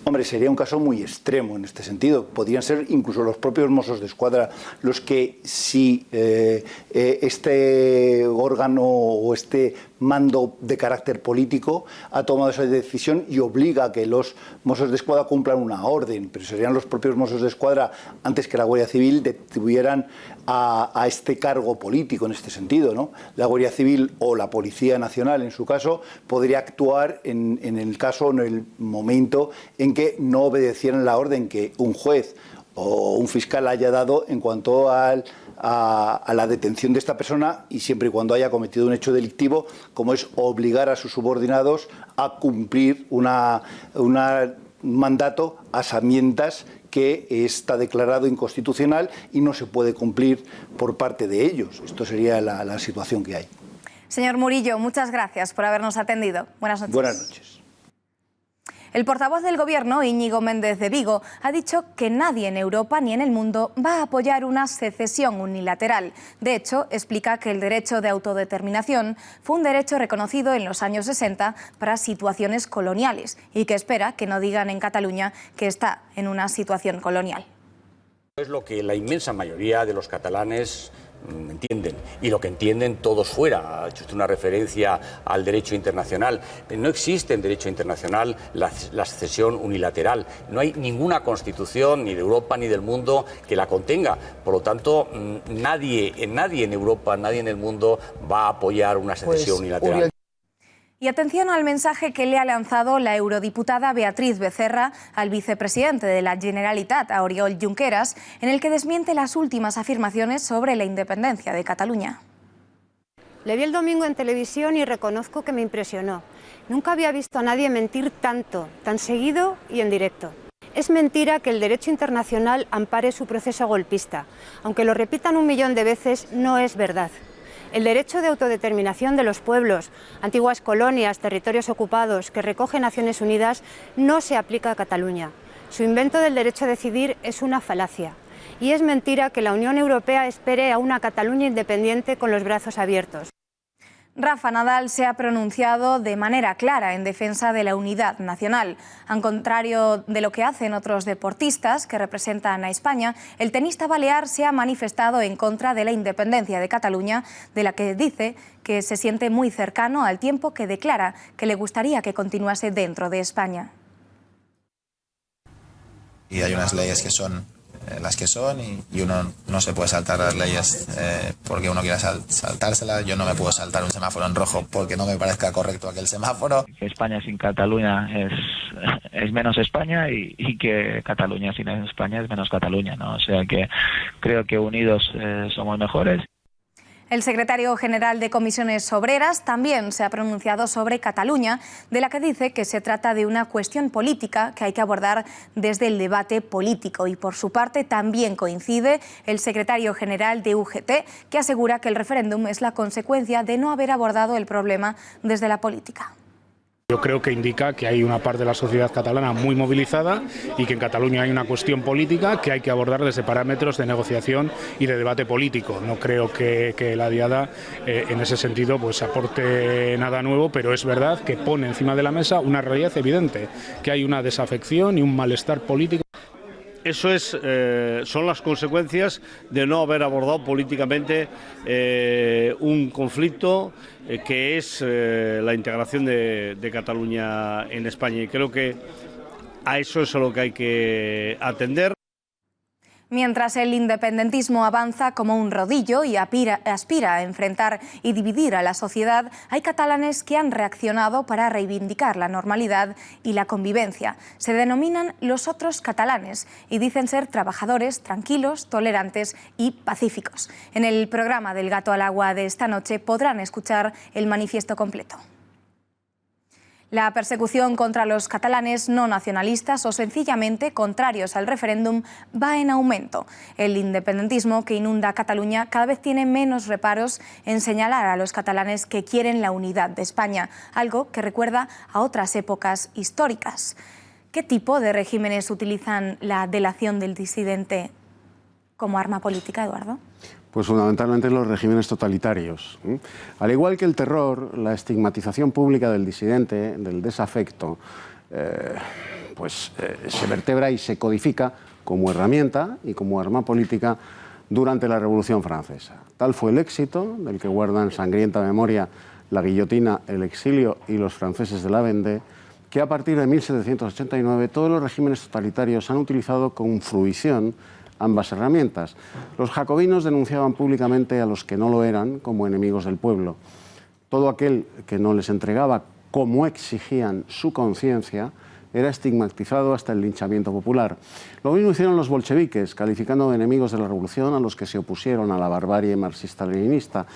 Hombre, sería un caso muy extremo en este sentido. Podrían ser incluso los propios Mossos d'Esquadra los que, si este órgano o este mando de carácter político ha tomado esa decisión y obliga a que los Mossos d'Esquadra cumplan una orden, pero serían los propios Mossos d'Esquadra, antes que la Guardia Civil, detuvieran a este cargo político en este sentido, ¿no? La Guardia Civil o la Policía Nacional, en su caso, podría actuar en el caso, en el momento en que no obedecieran la orden que un juez o un fiscal haya dado en cuanto a la detención de esta persona, y siempre y cuando haya cometido un hecho delictivo, como es obligar a sus subordinados a cumplir un mandato a sabiendas que está declarado inconstitucional y no se puede cumplir por parte de ellos. Esto sería la situación que hay. Señor Murillo, muchas gracias por habernos atendido. Buenas noches. Buenas noches. El portavoz del Gobierno, Íñigo Méndez de Vigo, ha dicho que nadie en Europa ni en el mundo va a apoyar una secesión unilateral. De hecho, explica que el derecho de autodeterminación fue un derecho reconocido en los años 60 para situaciones coloniales y que espera que no digan en Cataluña que está en una situación colonial. Es lo que la inmensa mayoría de los catalanes entienden, y lo que entienden todos fuera. Ha hecho usted una referencia al derecho internacional. No existe en derecho internacional la secesión unilateral. No hay ninguna constitución, ni de Europa ni del mundo, que la contenga. Por lo tanto, nadie en Europa, nadie en el mundo va a apoyar una secesión unilateral. Y atención al mensaje que le ha lanzado la eurodiputada Beatriz Becerra al vicepresidente de la Generalitat, a Oriol Junqueras, en el que desmiente las últimas afirmaciones sobre la independencia de Cataluña. Le vi el domingo en televisión y reconozco que me impresionó. Nunca había visto a nadie mentir tanto, tan seguido y en directo. Es mentira que el derecho internacional ampare su proceso golpista. Aunque lo repitan 1 millón de veces, no es verdad. El derecho de autodeterminación de los pueblos, antiguas colonias, territorios ocupados, que recoge Naciones Unidas, no se aplica a Cataluña. Su invento del derecho a decidir es una falacia. Y es mentira que la Unión Europea espere a una Cataluña independiente con los brazos abiertos. Rafa Nadal se ha pronunciado de manera clara en defensa de la unidad nacional. Al contrario de lo que hacen otros deportistas que representan a España, el tenista balear se ha manifestado en contra de la independencia de Cataluña, de la que dice que se siente muy cercano, al tiempo que declara que le gustaría que continuase dentro de España. Y hay unas leyes que son las que son y uno no se puede saltar las leyes porque uno quiera saltárselas. Yo no me puedo saltar un semáforo en rojo porque no me parezca correcto aquel semáforo. España sin Cataluña es menos España y que Cataluña sin España es menos Cataluña, ¿no? O sea que creo que unidos somos mejores. El secretario general de Comisiones Obreras también se ha pronunciado sobre Cataluña, de la que dice que se trata de una cuestión política que hay que abordar desde el debate político. Y por su parte también coincide el secretario general de UGT, que asegura que el referéndum es la consecuencia de no haber abordado el problema desde la política. Yo creo que indica que hay una parte de la sociedad catalana muy movilizada y que en Cataluña hay una cuestión política que hay que abordar desde parámetros de negociación y de debate político. No creo que la Diada en ese sentido pues aporte nada nuevo, pero es verdad que pone encima de la mesa una realidad evidente, que hay una desafección y un malestar político. Eso son las consecuencias de no haber abordado políticamente un conflicto que es la integración de Cataluña en España. Y creo que a eso es a lo que hay que atender. Mientras el independentismo avanza como un rodillo y aspira a enfrentar y dividir a la sociedad, hay catalanes que han reaccionado para reivindicar la normalidad y la convivencia. Se denominan los otros catalanes y dicen ser trabajadores, tranquilos, tolerantes y pacíficos. En el programa del Gato al Agua de esta noche podrán escuchar el manifiesto completo. La persecución contra los catalanes no nacionalistas o sencillamente contrarios al referéndum va en aumento. El independentismo que inunda Cataluña cada vez tiene menos reparos en señalar a los catalanes que quieren la unidad de España, algo que recuerda a otras épocas históricas. ¿Qué tipo de regímenes utilizan la delación del disidente como arma política, Eduardo? Pues fundamentalmente los regímenes totalitarios. Al igual que el terror, la estigmatización pública del disidente, del desafecto, se vertebra y se codifica como herramienta y como arma política durante la Revolución Francesa. Tal fue el éxito, del que guardan sangrienta memoria la guillotina, el exilio y los franceses de la Vendée, que a partir de 1789 todos los regímenes totalitarios han utilizado con fruición ambas herramientas. Los jacobinos denunciaban públicamente a los que no lo eran como enemigos del pueblo. Todo aquel que no les entregaba como exigían su conciencia era estigmatizado hasta el linchamiento popular. Lo mismo hicieron los bolcheviques, calificando de enemigos de la revolución a los que se opusieron a la barbarie marxista-leninista.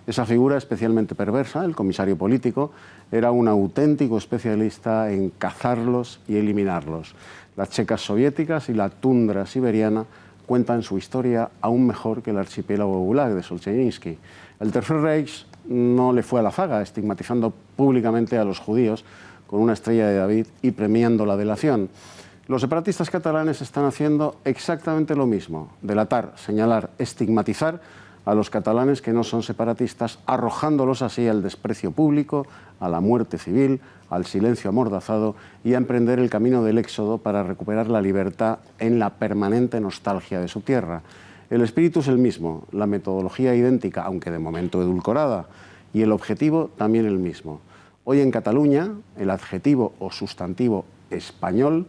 Esa figura especialmente perversa, el comisario político, era un auténtico especialista en cazarlos y eliminarlos. Las checas soviéticas y la tundra siberiana cuentan su historia aún mejor que el archipiélago Gulag de Solzhenitsyn. El Tercer Reich no le fue a la zaga, estigmatizando públicamente a los judíos con una estrella de David y premiando la delación. Los separatistas catalanes están haciendo exactamente lo mismo: delatar, señalar, estigmatizar a los catalanes que no son separatistas, arrojándolos así al desprecio público, a la muerte civil, al silencio amordazado y a emprender el camino del éxodo para recuperar la libertad en la permanente nostalgia de su tierra. El espíritu es el mismo, la metodología idéntica, aunque de momento edulcorada, y el objetivo también el mismo. Hoy en Cataluña, el adjetivo o sustantivo español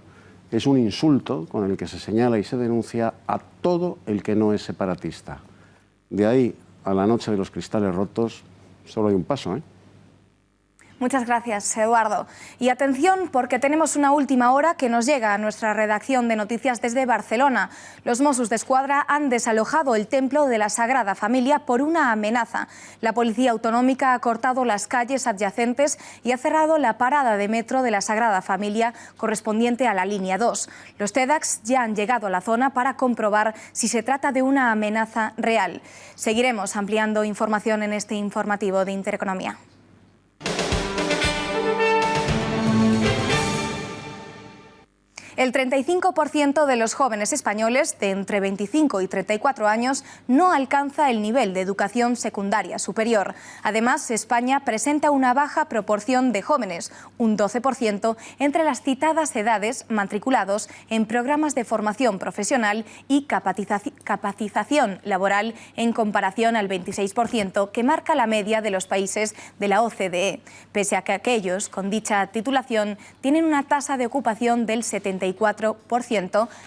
es un insulto con el que se señala y se denuncia a todo el que no es separatista. De ahí a la noche de los cristales rotos solo hay un paso, ¿eh? Muchas gracias, Eduardo. Y atención, porque tenemos una última hora que nos llega a nuestra redacción de noticias desde Barcelona. Los Mossos d'Esquadra han desalojado el templo de la Sagrada Familia por una amenaza. La Policía Autonómica ha cortado las calles adyacentes y ha cerrado la parada de metro de la Sagrada Familia correspondiente a la línea 2. Los TEDx ya han llegado a la zona para comprobar si se trata de una amenaza real. Seguiremos ampliando información en este informativo de Intereconomía. El 35% de los jóvenes españoles de entre 25 y 34 años no alcanza el nivel de educación secundaria superior. Además, España presenta una baja proporción de jóvenes, un 12%, entre las citadas edades matriculados en programas de formación profesional y capacitación laboral en comparación al 26% que marca la media de los países de la OCDE, pese a que aquellos con dicha titulación tienen una tasa de ocupación del 74%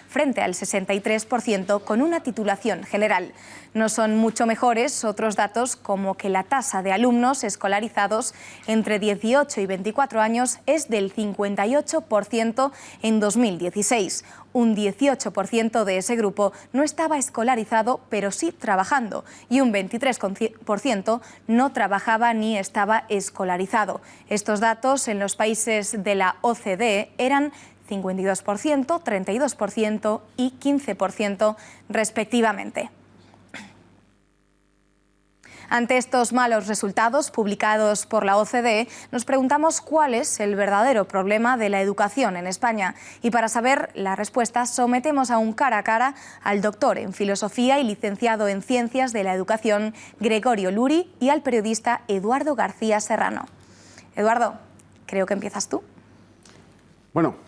frente al 63% con una titulación general. No son mucho mejores otros datos, como que la tasa de alumnos escolarizados entre 18 y 24 años es del 58% en 2016. Un 18% de ese grupo no estaba escolarizado, pero sí trabajando, y un 23% no trabajaba ni estaba escolarizado. Estos datos en los países de la OCDE eran 52%, 32% y 15% respectivamente. Ante estos malos resultados publicados por la OCDE, nos preguntamos cuál es el verdadero problema de la educación en España. Y para saber la respuesta, sometemos a un cara a cara al doctor en Filosofía y licenciado en Ciencias de la Educación, Gregorio Luri, y al periodista Eduardo García Serrano. Eduardo, creo que empiezas tú. Bueno,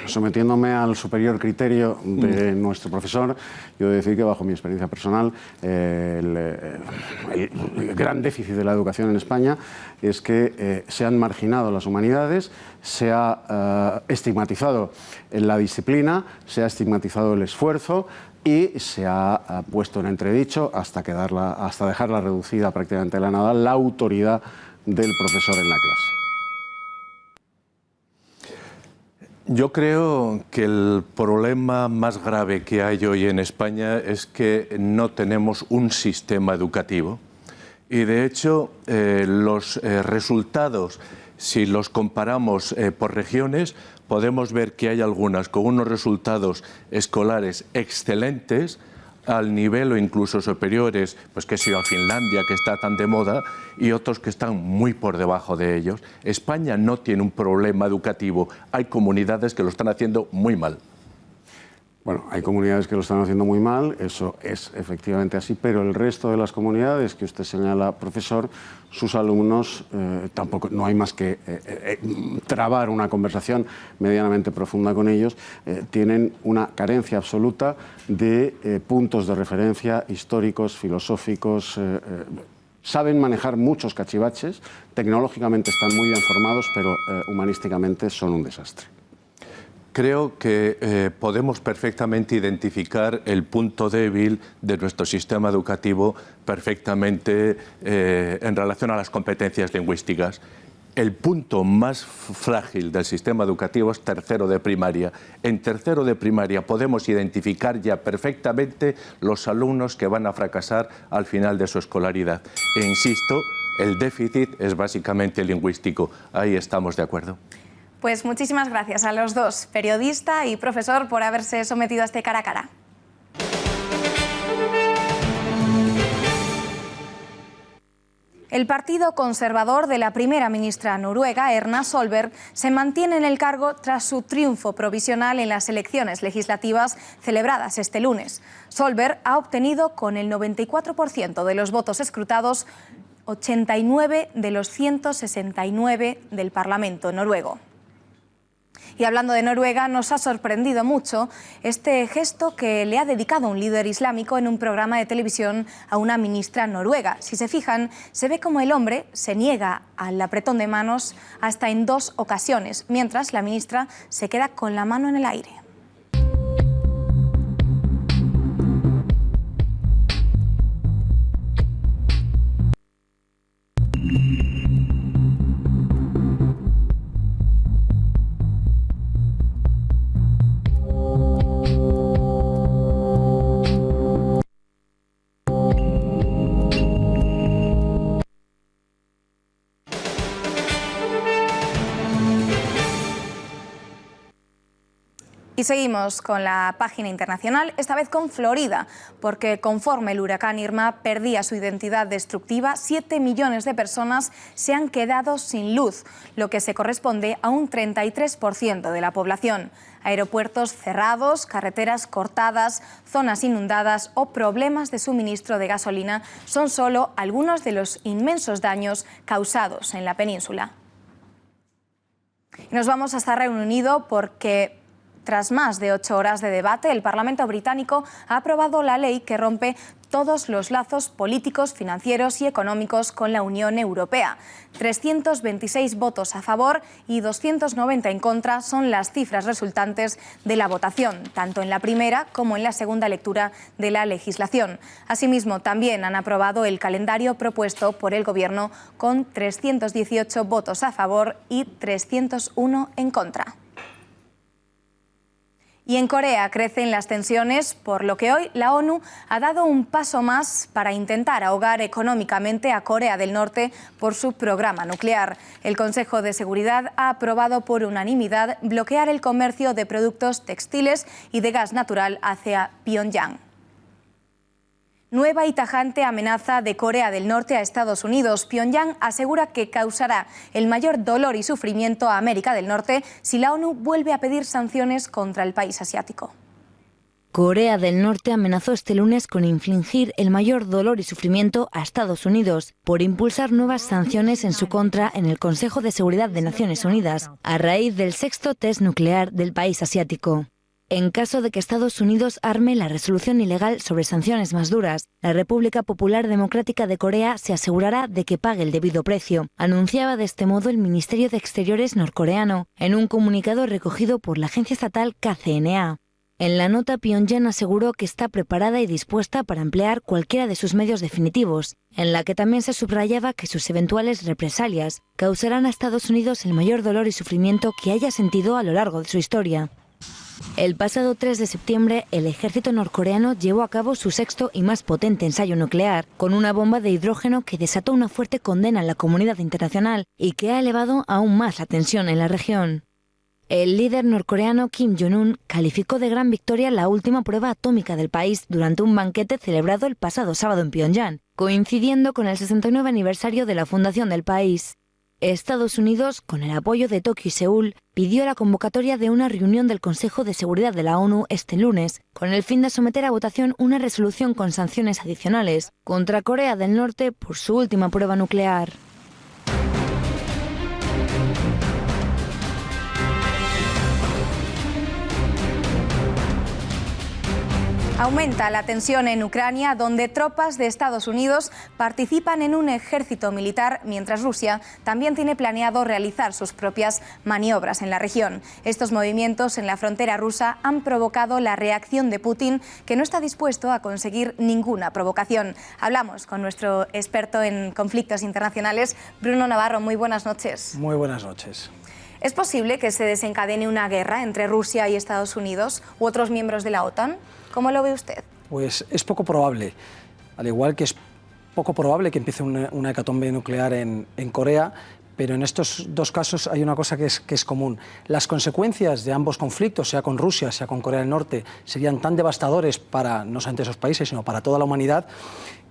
sometiéndome al superior criterio de nuestro profesor, yo he de decir que bajo mi experiencia personal el gran déficit de la educación en España es que se han marginado las humanidades, se ha estigmatizado la disciplina, se ha estigmatizado el esfuerzo y se ha puesto en entredicho, hasta dejarla reducida prácticamente a la nada, la autoridad del profesor en la clase. Yo creo que el problema más grave que hay hoy en España es que no tenemos un sistema educativo y, de hecho, los resultados, si los comparamos por regiones, podemos ver que hay algunas con unos resultados escolares excelentes, al nivel o incluso superiores, pues que sea Finlandia, que está tan de moda, y otros que están muy por debajo de ellos. España no tiene un problema educativo, hay comunidades que lo están haciendo muy mal. Bueno, hay comunidades que lo están haciendo muy mal, eso es efectivamente así, pero el resto de las comunidades que usted señala, profesor, sus alumnos, tampoco, no hay más que trabar una conversación medianamente profunda con ellos, tienen una carencia absoluta de puntos de referencia históricos, filosóficos, saben manejar muchos cachivaches, tecnológicamente están muy bien formados, pero humanísticamente son un desastre. Creo que podemos perfectamente identificar el punto débil de nuestro sistema educativo perfectamente en relación a las competencias lingüísticas. El punto más frágil del sistema educativo es tercero de primaria. En tercero de primaria podemos identificar ya perfectamente los alumnos que van a fracasar al final de su escolaridad. E insisto, el déficit es básicamente lingüístico. Ahí estamos de acuerdo. Pues muchísimas gracias a los dos, periodista y profesor, por haberse sometido a este cara a cara. El partido conservador de la primera ministra noruega, Erna Solberg, se mantiene en el cargo tras su triunfo provisional en las elecciones legislativas celebradas este lunes. Solberg ha obtenido con el 94% de los votos escrutados 89 de los 169 del Parlamento noruego. Y hablando de Noruega, nos ha sorprendido mucho este gesto que le ha dedicado un líder islámico en un programa de televisión a una ministra noruega. Si se fijan, se ve como el hombre se niega al apretón de manos hasta en 2 ocasiones, mientras la ministra se queda con la mano en el aire. Y seguimos con la página internacional, esta vez con Florida, porque conforme el huracán Irma perdía su identidad destructiva, 7 millones de personas se han quedado sin luz, lo que se corresponde a un 33% de la población. Aeropuertos cerrados, carreteras cortadas, zonas inundadas o problemas de suministro de gasolina son solo algunos de los inmensos daños causados en la península. Y nos vamos hasta Reino Unido porque tras más de 8 horas de debate, el Parlamento británico ha aprobado la ley que rompe todos los lazos políticos, financieros y económicos con la Unión Europea. 326 votos a favor y 290 en contra son las cifras resultantes de la votación, tanto en la primera como en la segunda lectura de la legislación. Asimismo, también han aprobado el calendario propuesto por el Gobierno con 318 votos a favor y 301 en contra. Y en Corea crecen las tensiones, por lo que hoy la ONU ha dado un paso más para intentar ahogar económicamente a Corea del Norte por su programa nuclear. El Consejo de Seguridad ha aprobado por unanimidad bloquear el comercio de productos textiles y de gas natural hacia Pyongyang. Nueva y tajante amenaza de Corea del Norte a Estados Unidos. Pyongyang asegura que causará el mayor dolor y sufrimiento a América del Norte si la ONU vuelve a pedir sanciones contra el país asiático. Corea del Norte amenazó este lunes con infligir el mayor dolor y sufrimiento a Estados Unidos por impulsar nuevas sanciones en su contra en el Consejo de Seguridad de Naciones Unidas, a raíz del 6º test nuclear del país asiático. En caso de que Estados Unidos arme la resolución ilegal sobre sanciones más duras, la República Popular Democrática de Corea se asegurará de que pague el debido precio, anunciaba de este modo el Ministerio de Exteriores norcoreano en un comunicado recogido por la agencia estatal KCNA. En la nota, Pyongyang aseguró que está preparada y dispuesta para emplear cualquiera de sus medios definitivos, en la que también se subrayaba que sus eventuales represalias causarán a Estados Unidos el mayor dolor y sufrimiento que haya sentido a lo largo de su historia. El pasado 3 de septiembre, el ejército norcoreano llevó a cabo su 6º y más potente ensayo nuclear, con una bomba de hidrógeno que desató una fuerte condena en la comunidad internacional y que ha elevado aún más la tensión en la región. El líder norcoreano Kim Jong-un calificó de gran victoria la última prueba atómica del país durante un banquete celebrado el pasado sábado en Pyongyang, coincidiendo con el 69 aniversario de la fundación del país. Estados Unidos, con el apoyo de Tokio y Seúl, pidió la convocatoria de una reunión del Consejo de Seguridad de la ONU este lunes, con el fin de someter a votación una resolución con sanciones adicionales contra Corea del Norte por su última prueba nuclear. Aumenta la tensión en Ucrania, donde tropas de Estados Unidos participan en un ejército militar, mientras Rusia también tiene planeado realizar sus propias maniobras en la región. Estos movimientos en la frontera rusa han provocado la reacción de Putin, que no está dispuesto a conseguir ninguna provocación. Hablamos con nuestro experto en conflictos internacionales, Bruno Navarro. Muy buenas noches. Muy buenas noches. ¿Es posible que se desencadene una guerra entre Rusia y Estados Unidos u otros miembros de la OTAN? ¿Cómo lo ve usted? Pues es poco probable, al igual que es poco probable que empiece una hecatombe nuclear en Corea, pero en estos dos casos hay una cosa que es común. Las consecuencias de ambos conflictos, sea con Rusia, sea con Corea del Norte, serían tan devastadores para no solamente esos países, sino para toda la humanidad,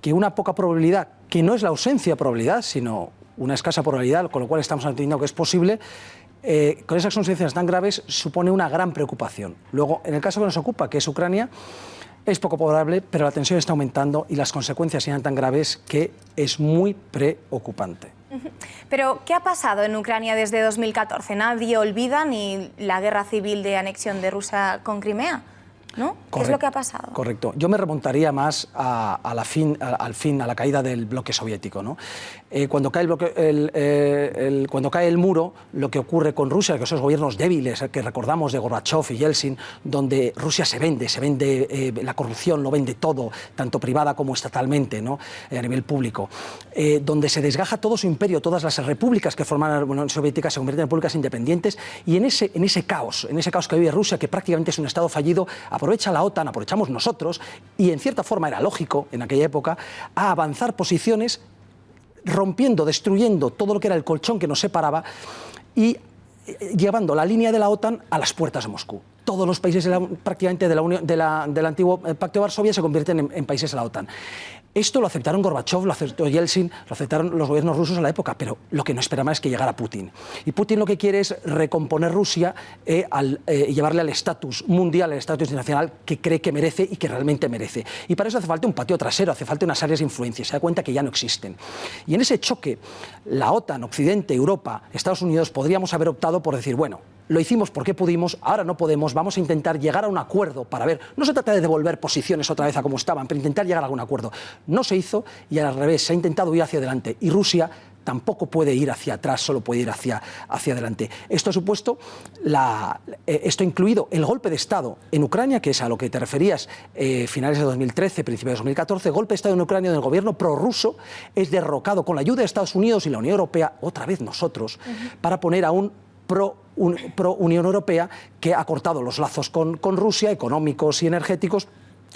que una poca probabilidad, que no es la ausencia de probabilidad, sino una escasa probabilidad, con lo cual estamos entendiendo que es posible, con esas consecuencias tan graves, supone una gran preocupación. Luego, en el caso que nos ocupa, que es Ucrania, es poco probable, pero la tensión está aumentando y las consecuencias serían tan graves que es muy preocupante. Pero, ¿qué ha pasado en Ucrania desde 2014? Nadie olvida ni la guerra civil de anexión de Rusia con Crimea, ¿no? ¿Qué es lo que ha pasado? Correcto. Yo me remontaría más a la caída del bloque soviético, ¿no? Cuando cae el muro, lo que ocurre con Rusia, que esos gobiernos débiles que recordamos de Gorbachev y Yeltsin, donde Rusia se vende la corrupción, lo vende todo, tanto privada como estatalmente, ¿no? A nivel público, donde se desgaja todo su imperio, todas las repúblicas que forman la Unión Soviética se convierten en repúblicas independientes, y en ese caos que vive Rusia, que prácticamente es un estado fallido, aprovecha la OTAN, aprovechamos nosotros, y en cierta forma era lógico en aquella época, a avanzar posiciones, rompiendo, destruyendo todo lo que era el colchón que nos separaba y llevando la línea de la OTAN a las puertas de Moscú. Todos los países prácticamente del antiguo Pacto de Varsovia se convierten en países de la OTAN. Esto lo aceptaron Gorbachev, lo aceptó Yeltsin, lo aceptaron los gobiernos rusos a la época, pero lo que no esperaba es que llegara Putin. Y Putin lo que quiere es recomponer Rusia llevarle al estatus mundial, al estatus internacional que cree que merece y que realmente merece. Y para eso hace falta un patio trasero, hace falta unas áreas de influencia, se da cuenta que ya no existen. Y en ese choque, la OTAN, Occidente, Europa, Estados Unidos, podríamos haber optado por decir, bueno, lo hicimos porque pudimos, ahora no podemos, vamos a intentar llegar a un acuerdo para ver, no se trata de devolver posiciones otra vez a como estaban, pero intentar llegar a algún acuerdo. No se hizo y al revés, se ha intentado ir hacia adelante y Rusia tampoco puede ir hacia atrás, solo puede ir hacia adelante. Esto ha supuesto, esto ha incluido el golpe de Estado en Ucrania, que es a lo que te referías, finales de 2013, principios de 2014, golpe de Estado en Ucrania donde el gobierno prorruso es derrocado con la ayuda de Estados Unidos y la Unión Europea, otra vez nosotros, para poner a un pro-Unión Europea que ha cortado los lazos con Rusia, económicos y energéticos,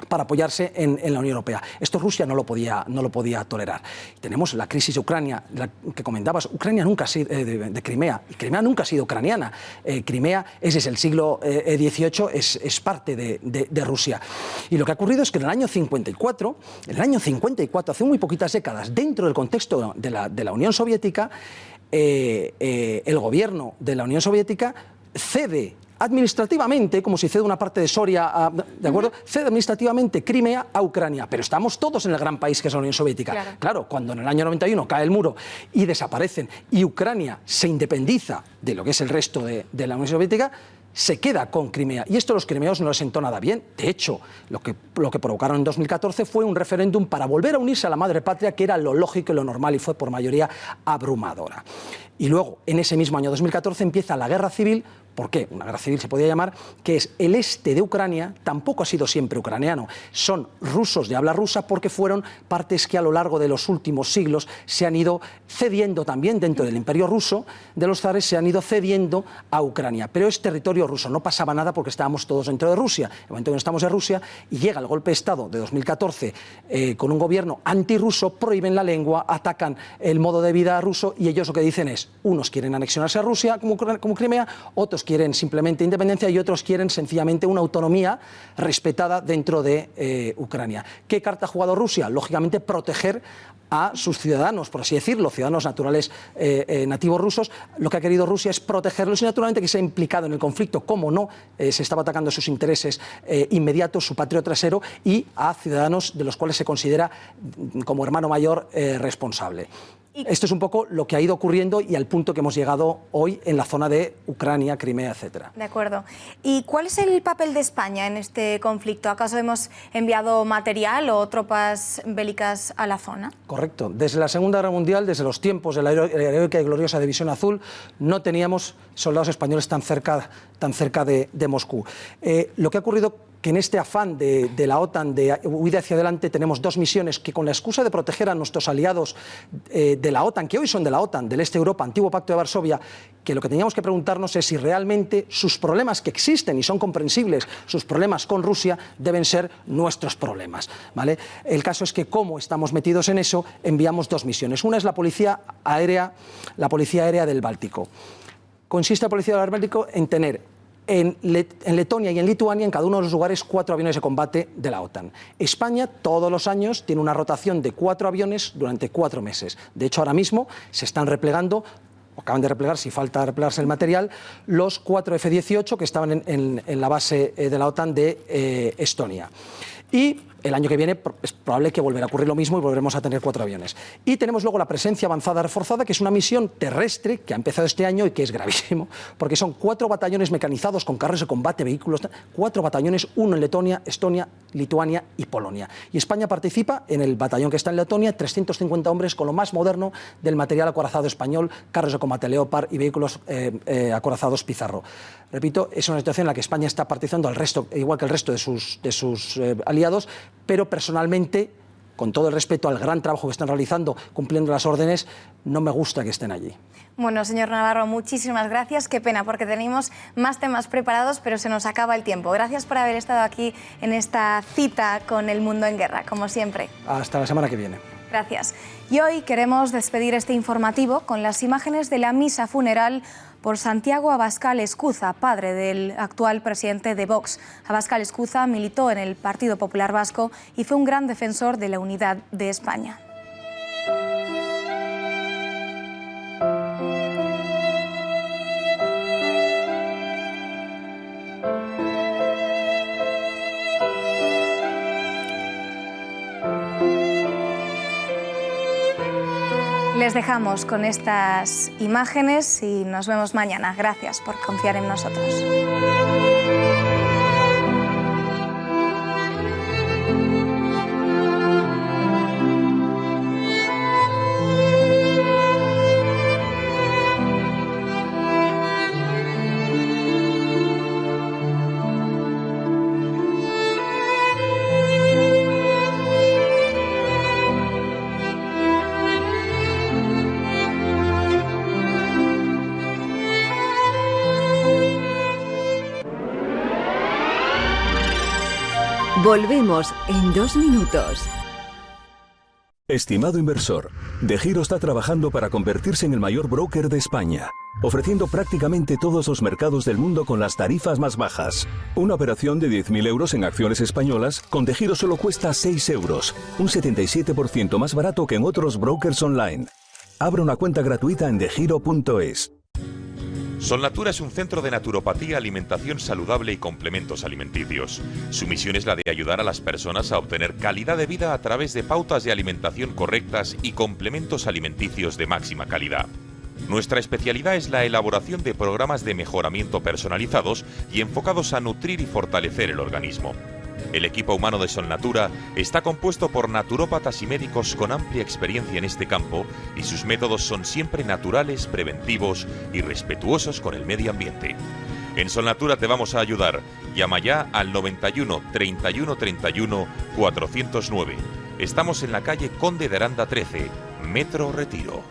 para apoyarse en la Unión Europea. Esto Rusia no lo podía tolerar. Tenemos la crisis de Ucrania, que comentabas. Ucrania nunca ha sido de Crimea, y Crimea nunca ha sido ucraniana. Crimea es desde el siglo XVIII, es parte de Rusia. Y lo que ha ocurrido es que en el año 54, hace muy poquitas décadas, dentro del contexto de la Unión Soviética, el gobierno de la Unión Soviética cede administrativamente, como si cede una parte de Soria, ¿de acuerdo? Cede administrativamente Crimea a Ucrania, pero estamos todos en el gran país que es la Unión Soviética. Claro, cuando en el año 91 cae el muro y desaparecen y Ucrania se independiza de lo que es el resto de la Unión Soviética, se queda con Crimea. Y esto a los crimeanos no les sentó nada bien. De hecho, lo que provocaron en 2014 fue un referéndum para volver a unirse a la madre patria, que era lo lógico y lo normal, y fue por mayoría abrumadora. Y luego, en ese mismo año 2014, empieza la guerra civil. ¿Por qué? Una guerra civil se podía llamar, que es el este de Ucrania, tampoco ha sido siempre ucraniano, son rusos de habla rusa porque fueron partes que a lo largo de los últimos siglos se han ido cediendo también dentro del imperio ruso, de los zares se han ido cediendo a Ucrania, pero es territorio ruso, no pasaba nada porque estábamos todos dentro de Rusia. En el momento que no estamos en Rusia y llega el golpe de Estado de 2014 con un gobierno antirruso, prohíben la lengua, atacan el modo de vida ruso y ellos lo que dicen es, unos quieren anexionarse a Rusia como Crimea, otros quieren simplemente independencia y otros quieren sencillamente una autonomía respetada dentro de Ucrania. ¿Qué carta ha jugado Rusia? Lógicamente proteger a sus ciudadanos, por así decirlo, ciudadanos naturales nativos rusos. Lo que ha querido Rusia es protegerlos y naturalmente que se ha implicado en el conflicto, como no se estaba atacando sus intereses inmediatos, su patrio trasero y a ciudadanos de los cuales se considera como hermano mayor responsable. Esto es un poco lo que ha ido ocurriendo y al punto que hemos llegado hoy en la zona de Ucrania, Crimea, etcétera. De acuerdo. ¿Y cuál es el papel de España en este conflicto? ¿Acaso hemos enviado material o tropas bélicas a la zona? Correcto. Desde la Segunda Guerra Mundial, desde los tiempos de la heroica y gloriosa División Azul, no teníamos soldados españoles tan cerca de Moscú. Lo que ha ocurrido que en este afán de la OTAN de huida hacia adelante tenemos dos misiones que, con la excusa de proteger a nuestros aliados de la OTAN, que hoy son de la OTAN, del Este de Europa, antiguo Pacto de Varsovia, que lo que teníamos que preguntarnos es si realmente sus problemas, que existen y son comprensibles, sus problemas con Rusia, deben ser nuestros problemas, ¿vale? El caso es que, como estamos metidos en eso, enviamos dos misiones. Una es la Policía Aérea del Báltico. Consiste la Policía Aérea del Báltico en tener en Letonia y en Lituania, en cada uno de los lugares, 4 aviones de combate de la OTAN. España, todos los años, tiene una rotación de 4 aviones durante 4 meses. De hecho, ahora mismo se están replegando, o acaban de replegar, si falta replegarse el material, los 4 F-18 que estaban en la base de la OTAN de Estonia. Y el año que viene es probable que volverá a ocurrir lo mismo y volveremos a tener 4 aviones. Y tenemos luego la presencia avanzada reforzada, que es una misión terrestre que ha empezado este año y que es gravísimo, porque son 4 batallones mecanizados con carros de combate, vehículos, 4 batallones, uno en Letonia, Estonia, Lituania y Polonia. Y España participa en el batallón que está en Letonia, 350 hombres con lo más moderno del material acorazado español, carros de combate Leopard y vehículos acorazados Pizarro. Repito, es una situación en la que España está participando igual que el resto de sus aliados, pero personalmente, con todo el respeto al gran trabajo que están realizando, cumpliendo las órdenes, no me gusta que estén allí. Bueno, señor Navarro, muchísimas gracias. Qué pena, porque tenemos más temas preparados, pero se nos acaba el tiempo. Gracias por haber estado aquí en esta cita con El Mundo en Guerra, como siempre. Hasta la semana que viene. Gracias. Y hoy queremos despedir este informativo con las imágenes de la misa funeral por Santiago Abascal Escuza, padre del actual presidente de Vox. Abascal Escuza militó en el Partido Popular Vasco y fue un gran defensor de la unidad de España. Les dejamos con estas imágenes y nos vemos mañana. Gracias por confiar en nosotros. Volvemos en 2 minutos. Estimado inversor, DEGIRO está trabajando para convertirse en el mayor broker de España, ofreciendo prácticamente todos los mercados del mundo con las tarifas más bajas. Una operación de 10.000 euros en acciones españolas con DEGIRO solo cuesta 6 euros, un 77% más barato que en otros brokers online. Abra una cuenta gratuita en degiro.es. Solnatura es un centro de naturopatía, alimentación saludable y complementos alimenticios. Su misión es la de ayudar a las personas a obtener calidad de vida a través de pautas de alimentación correctas y complementos alimenticios de máxima calidad. Nuestra especialidad es la elaboración de programas de mejoramiento personalizados y enfocados a nutrir y fortalecer el organismo. El equipo humano de Solnatura está compuesto por naturópatas y médicos con amplia experiencia en este campo y sus métodos son siempre naturales, preventivos y respetuosos con el medio ambiente. En Solnatura te vamos a ayudar. Llama ya al 91 31 31 409. Estamos en la calle Conde de Aranda 13, Metro Retiro.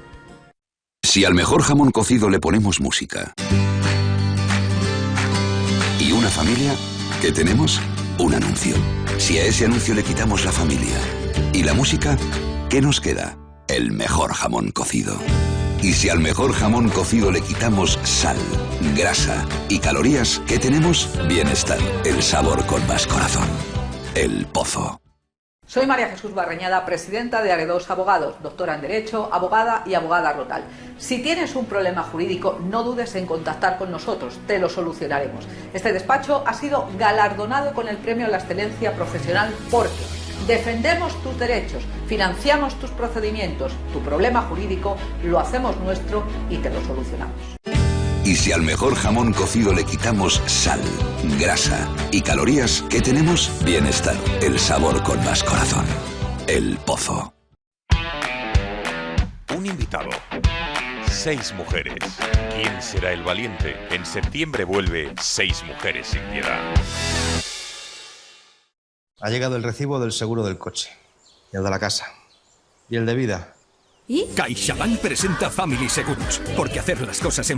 Si al mejor jamón cocido le ponemos música y una familia, ¿qué tenemos? Un anuncio. Si a ese anuncio le quitamos la familia y la música, ¿qué nos queda? El mejor jamón cocido. Y si al mejor jamón cocido le quitamos sal, grasa y calorías, ¿qué tenemos? Bienestar. El sabor con más corazón. El Pozo. Soy María Jesús Barreñada, presidenta de Aredos Abogados, doctora en Derecho, abogada y abogada rural. Si tienes un problema jurídico, no dudes en contactar con nosotros, te lo solucionaremos. Este despacho ha sido galardonado con el Premio a la Excelencia Profesional porque defendemos tus derechos, financiamos tus procedimientos, tu problema jurídico lo hacemos nuestro y te lo solucionamos. Y si al mejor jamón cocido le quitamos sal, grasa y calorías, ¿qué tenemos? Bienestar. El sabor con más corazón. El Pozo. Un invitado. 6 mujeres. ¿Quién será el valiente? En septiembre vuelve 6 mujeres sin piedad. Ha llegado el recibo del seguro del coche, y el de la casa, y el de vida. ¿Y? CaixaBank presenta Family Seguros, porque hacer las cosas en